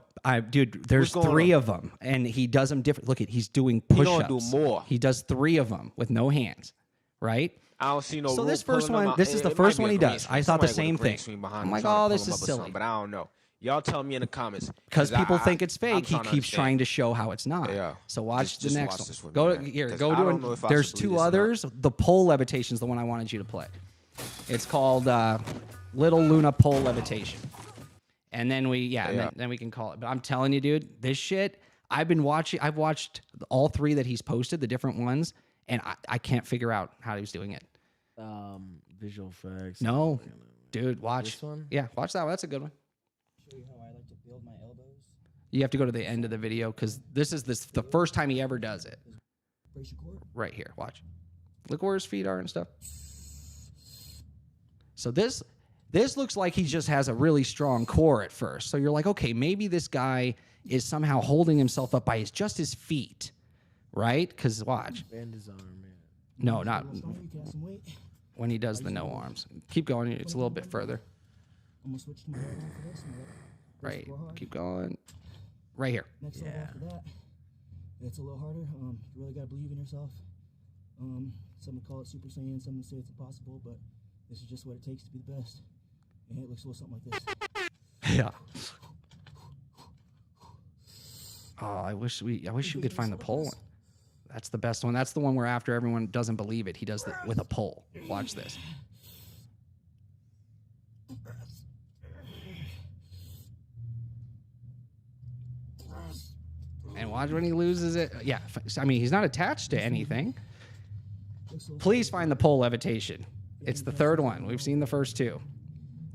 dude, there's 3 of them, and he does them different. Look he's doing push-ups. He don't do more. He does 3 of them with no hands, right? I don't see no. So this rope first pulling one, them this out. is the It first might one be he a green does. screen. I thought the Somebody same with a green thing. screen behind I'm him like, trying to oh, pull this him is up or silly. something, but I don't know. Y'all tell me in the comments. Because people I- think it's I'm fake, he trying to keeps understand. trying to show how it's not. Yeah. So watch the Just next watch this one. with Go me, to man, here. 'cause Go I to don't it. know if I There's should 2 believe this or not. others. The pole levitation is the one I wanted you to play. It's called Little Luna Pole Levitation. And then then we can call it. But I'm telling you, dude, this shit. I've watched all 3 that he's posted, the different ones, and I can't figure out how he's doing it. Visual effects. No, dude, watch. This one? Yeah, watch that one. That's a good one. Show you how I like to build my elbows. You have to go to the end of the video because this is the first time he ever does it. Brace your core. Right here, watch. Look where his feet are and stuff. So this looks like he just has a really strong core at first. So you're like, okay, maybe this guy is somehow holding himself up by just his feet, right? Because watch. Bend his arm. No, not You can have some weight. when he does the no arms. Keep going. It's a little bit further. I'm gonna switch to my right arm for this. Right. Keep going. Right here. Next level after that, it's a little harder. You really gotta believe in yourself. Some would call it Super Saiyan. Some would say it's impossible, but this is just what it takes to be the best. And it looks a little something like this. Yeah. Oh, I wish we could find the pole one. That's the best one. That's the one where after everyone doesn't believe it, he does it with a pole. Watch this. And watch when he loses it. Yeah, I mean, he's not attached to anything. Please find the pole levitation. It's the 3rd one. We've seen the first 2.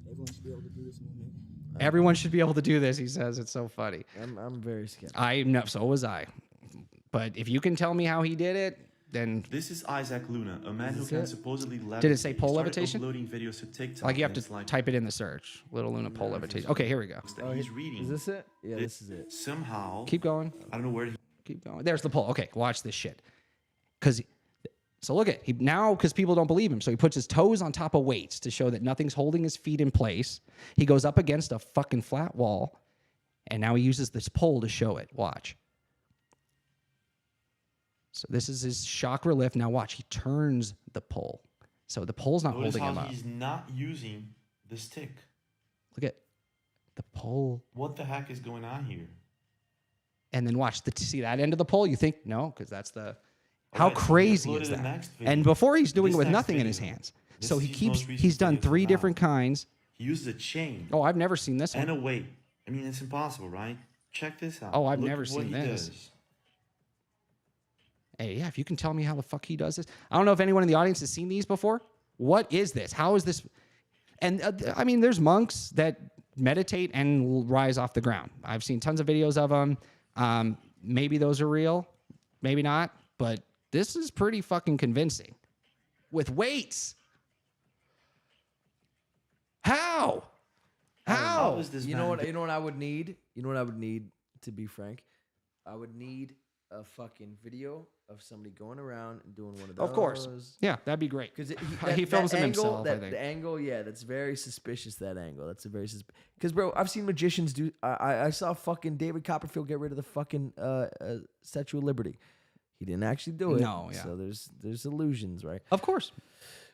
Everyone should be able to do this movement. Everyone should be able to do this, he says. It's so funny. I'm very skeptical. I know, so was I. But if you can tell me how he did it, then This is Isaac Luna, a man who can supposedly levitate. Did it say pole He started levitation? uploading videos to TikTok. like you have and to it's type it in the search. Little Luna pole levitation. Okay, here we go. that he's reading. Is this it? Yeah, this is it. Somehow. Keep going. I don't know where. Keep going. There's the pole. Okay, watch this shit. So look at because people don't believe him. So he puts his toes on top of weights to show that nothing's holding his feet in place. He goes up against a fucking flat wall, and now he uses this pole to show it. Watch. So this is his chakra lift. Now watch. He turns the pole. So the pole's not Notice holding him how up. he's not using the stick. Look at the pole. What the heck is going on here? And then watch. See that end of the pole? You think, no, because that's the... How Alright, so crazy uploaded is the that? next video. And before he's doing This it with next nothing in video. his hands. This So is he his keeps, most recent he's done video 3 for now. different kinds. He used a chain. Oh, I've never seen this one. And a weight. I mean, it's impossible, right? Check this out. Oh, I've Look never at what seen he this. does. Hey, yeah, if you can tell me how the fuck he does this. I don't know if anyone in the audience has seen these before. What is this? How is this? And I mean, there's monks that meditate and rise off the ground. I've seen tons of videos of them. Maybe those are real, maybe not. But this is pretty fucking convincing. With weights. How? How? is this You man know what? do- You know what I would need? You know what I would need? To be frank, I would need a fucking video of somebody going around and doing one of those. Of course. Yeah, that'd be great. Because He films them angle, himself, I That think. the angle, yeah, that's very suspicious. That angle, that's a very because bro, I've seen magicians do. I saw fucking David Copperfield get rid of the fucking Statue of Liberty. He didn't actually do it. No, yeah. So there's illusions, right? Of course.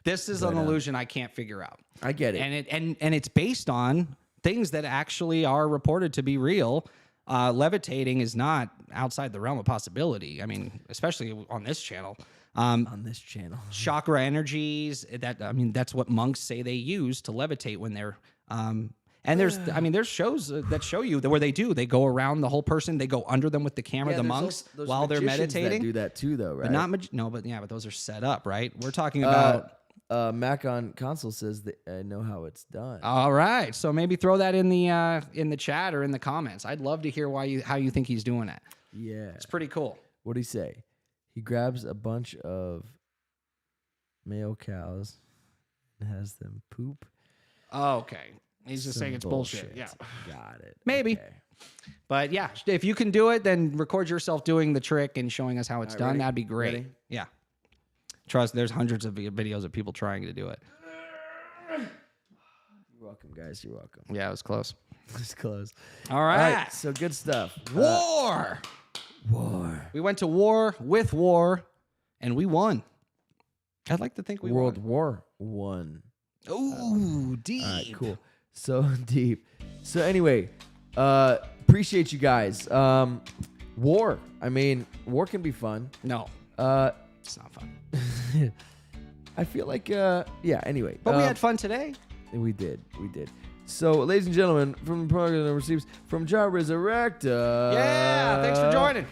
This is But, an illusion I can't figure out. I get it. And it's based on things that actually are reported to be real. Levitating is not outside the realm of possibility. I mean, especially on this channel. On this channel. Chakra energies, that's what monks say they use to levitate when they're And there's shows that show you where they go around the whole person. They go under them with the camera, the monks, while they're meditating. That do that too, though, right? But but those are set up, right? We're talking about. Mac on console says that I know how it's done. All right, so maybe throw that in the chat or in the comments. I'd love to hear how you think he's doing it. Yeah, it's pretty cool. What'd he say? He grabs a bunch of male cows and has them poop. Oh, okay. He's just saying it's bullshit. Yeah, got it. Maybe. Okay. But yeah, if you can do it, then record yourself doing the trick and showing us how it's done. Ready? That'd be great. Ready? Yeah. Trust, there's hundreds of videos of people trying to do it. You're welcome, guys. You're welcome. Yeah, it was close. It was close. All right. So good stuff. War. War. We went to war with war, and we won. I'd like to think we World won. War One. Ooh, deep. All right, cool. So deep. So anyway, appreciate you guys. War. I mean, war can be fun. No. It's not fun. I feel like, anyway. But we had fun today. We did. So, ladies and gentlemen, from the program that receives from Jah Resurrecta. Yeah, thanks for joining.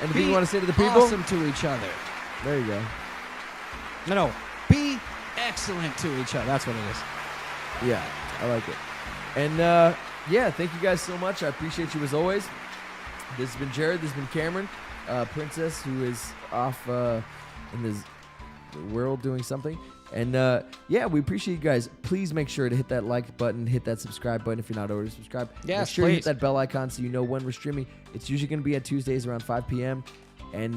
Anything you want to say to the people? Awesome to each other. There you go. No. Be excellent to each other. That's what it is. Yeah, I like it. And, thank you guys so much. I appreciate you as always. This has been Jared. This has been Cameron. Princess, who is off in this world doing something. And, we appreciate you guys. Please make sure to hit that like button, hit that subscribe button if you're not already subscribed. Yes, make sure you hit please. that bell icon so you know when we're streaming. It's usually going to be at Tuesdays around 5 p.m. And,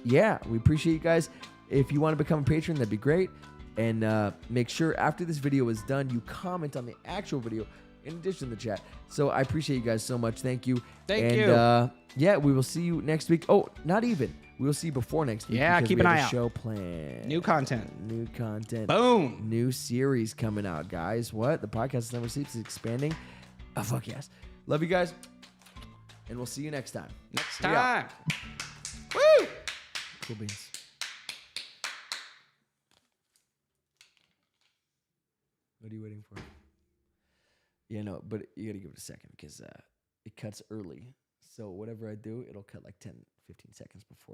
we appreciate you guys. If you want to become a patron, that'd be great. And make sure after this video is done, you comment on the actual video in addition to the chat. So I appreciate you guys so much. Thank you. Thank you. We will see you next week. Oh, not even. We will see you before next week. Yeah, because keep we an have eye a out. show plan. New content. Boom. New series coming out, guys. What? The podcast never sleeps is expanding. Oh, fuck yes. Love you guys. And we'll see you next time. Next time. Woo! Cool beans. What are you waiting for? Yeah, no, but you got to give it a second because it cuts early. So whatever I do, it'll cut like 10, 15 seconds before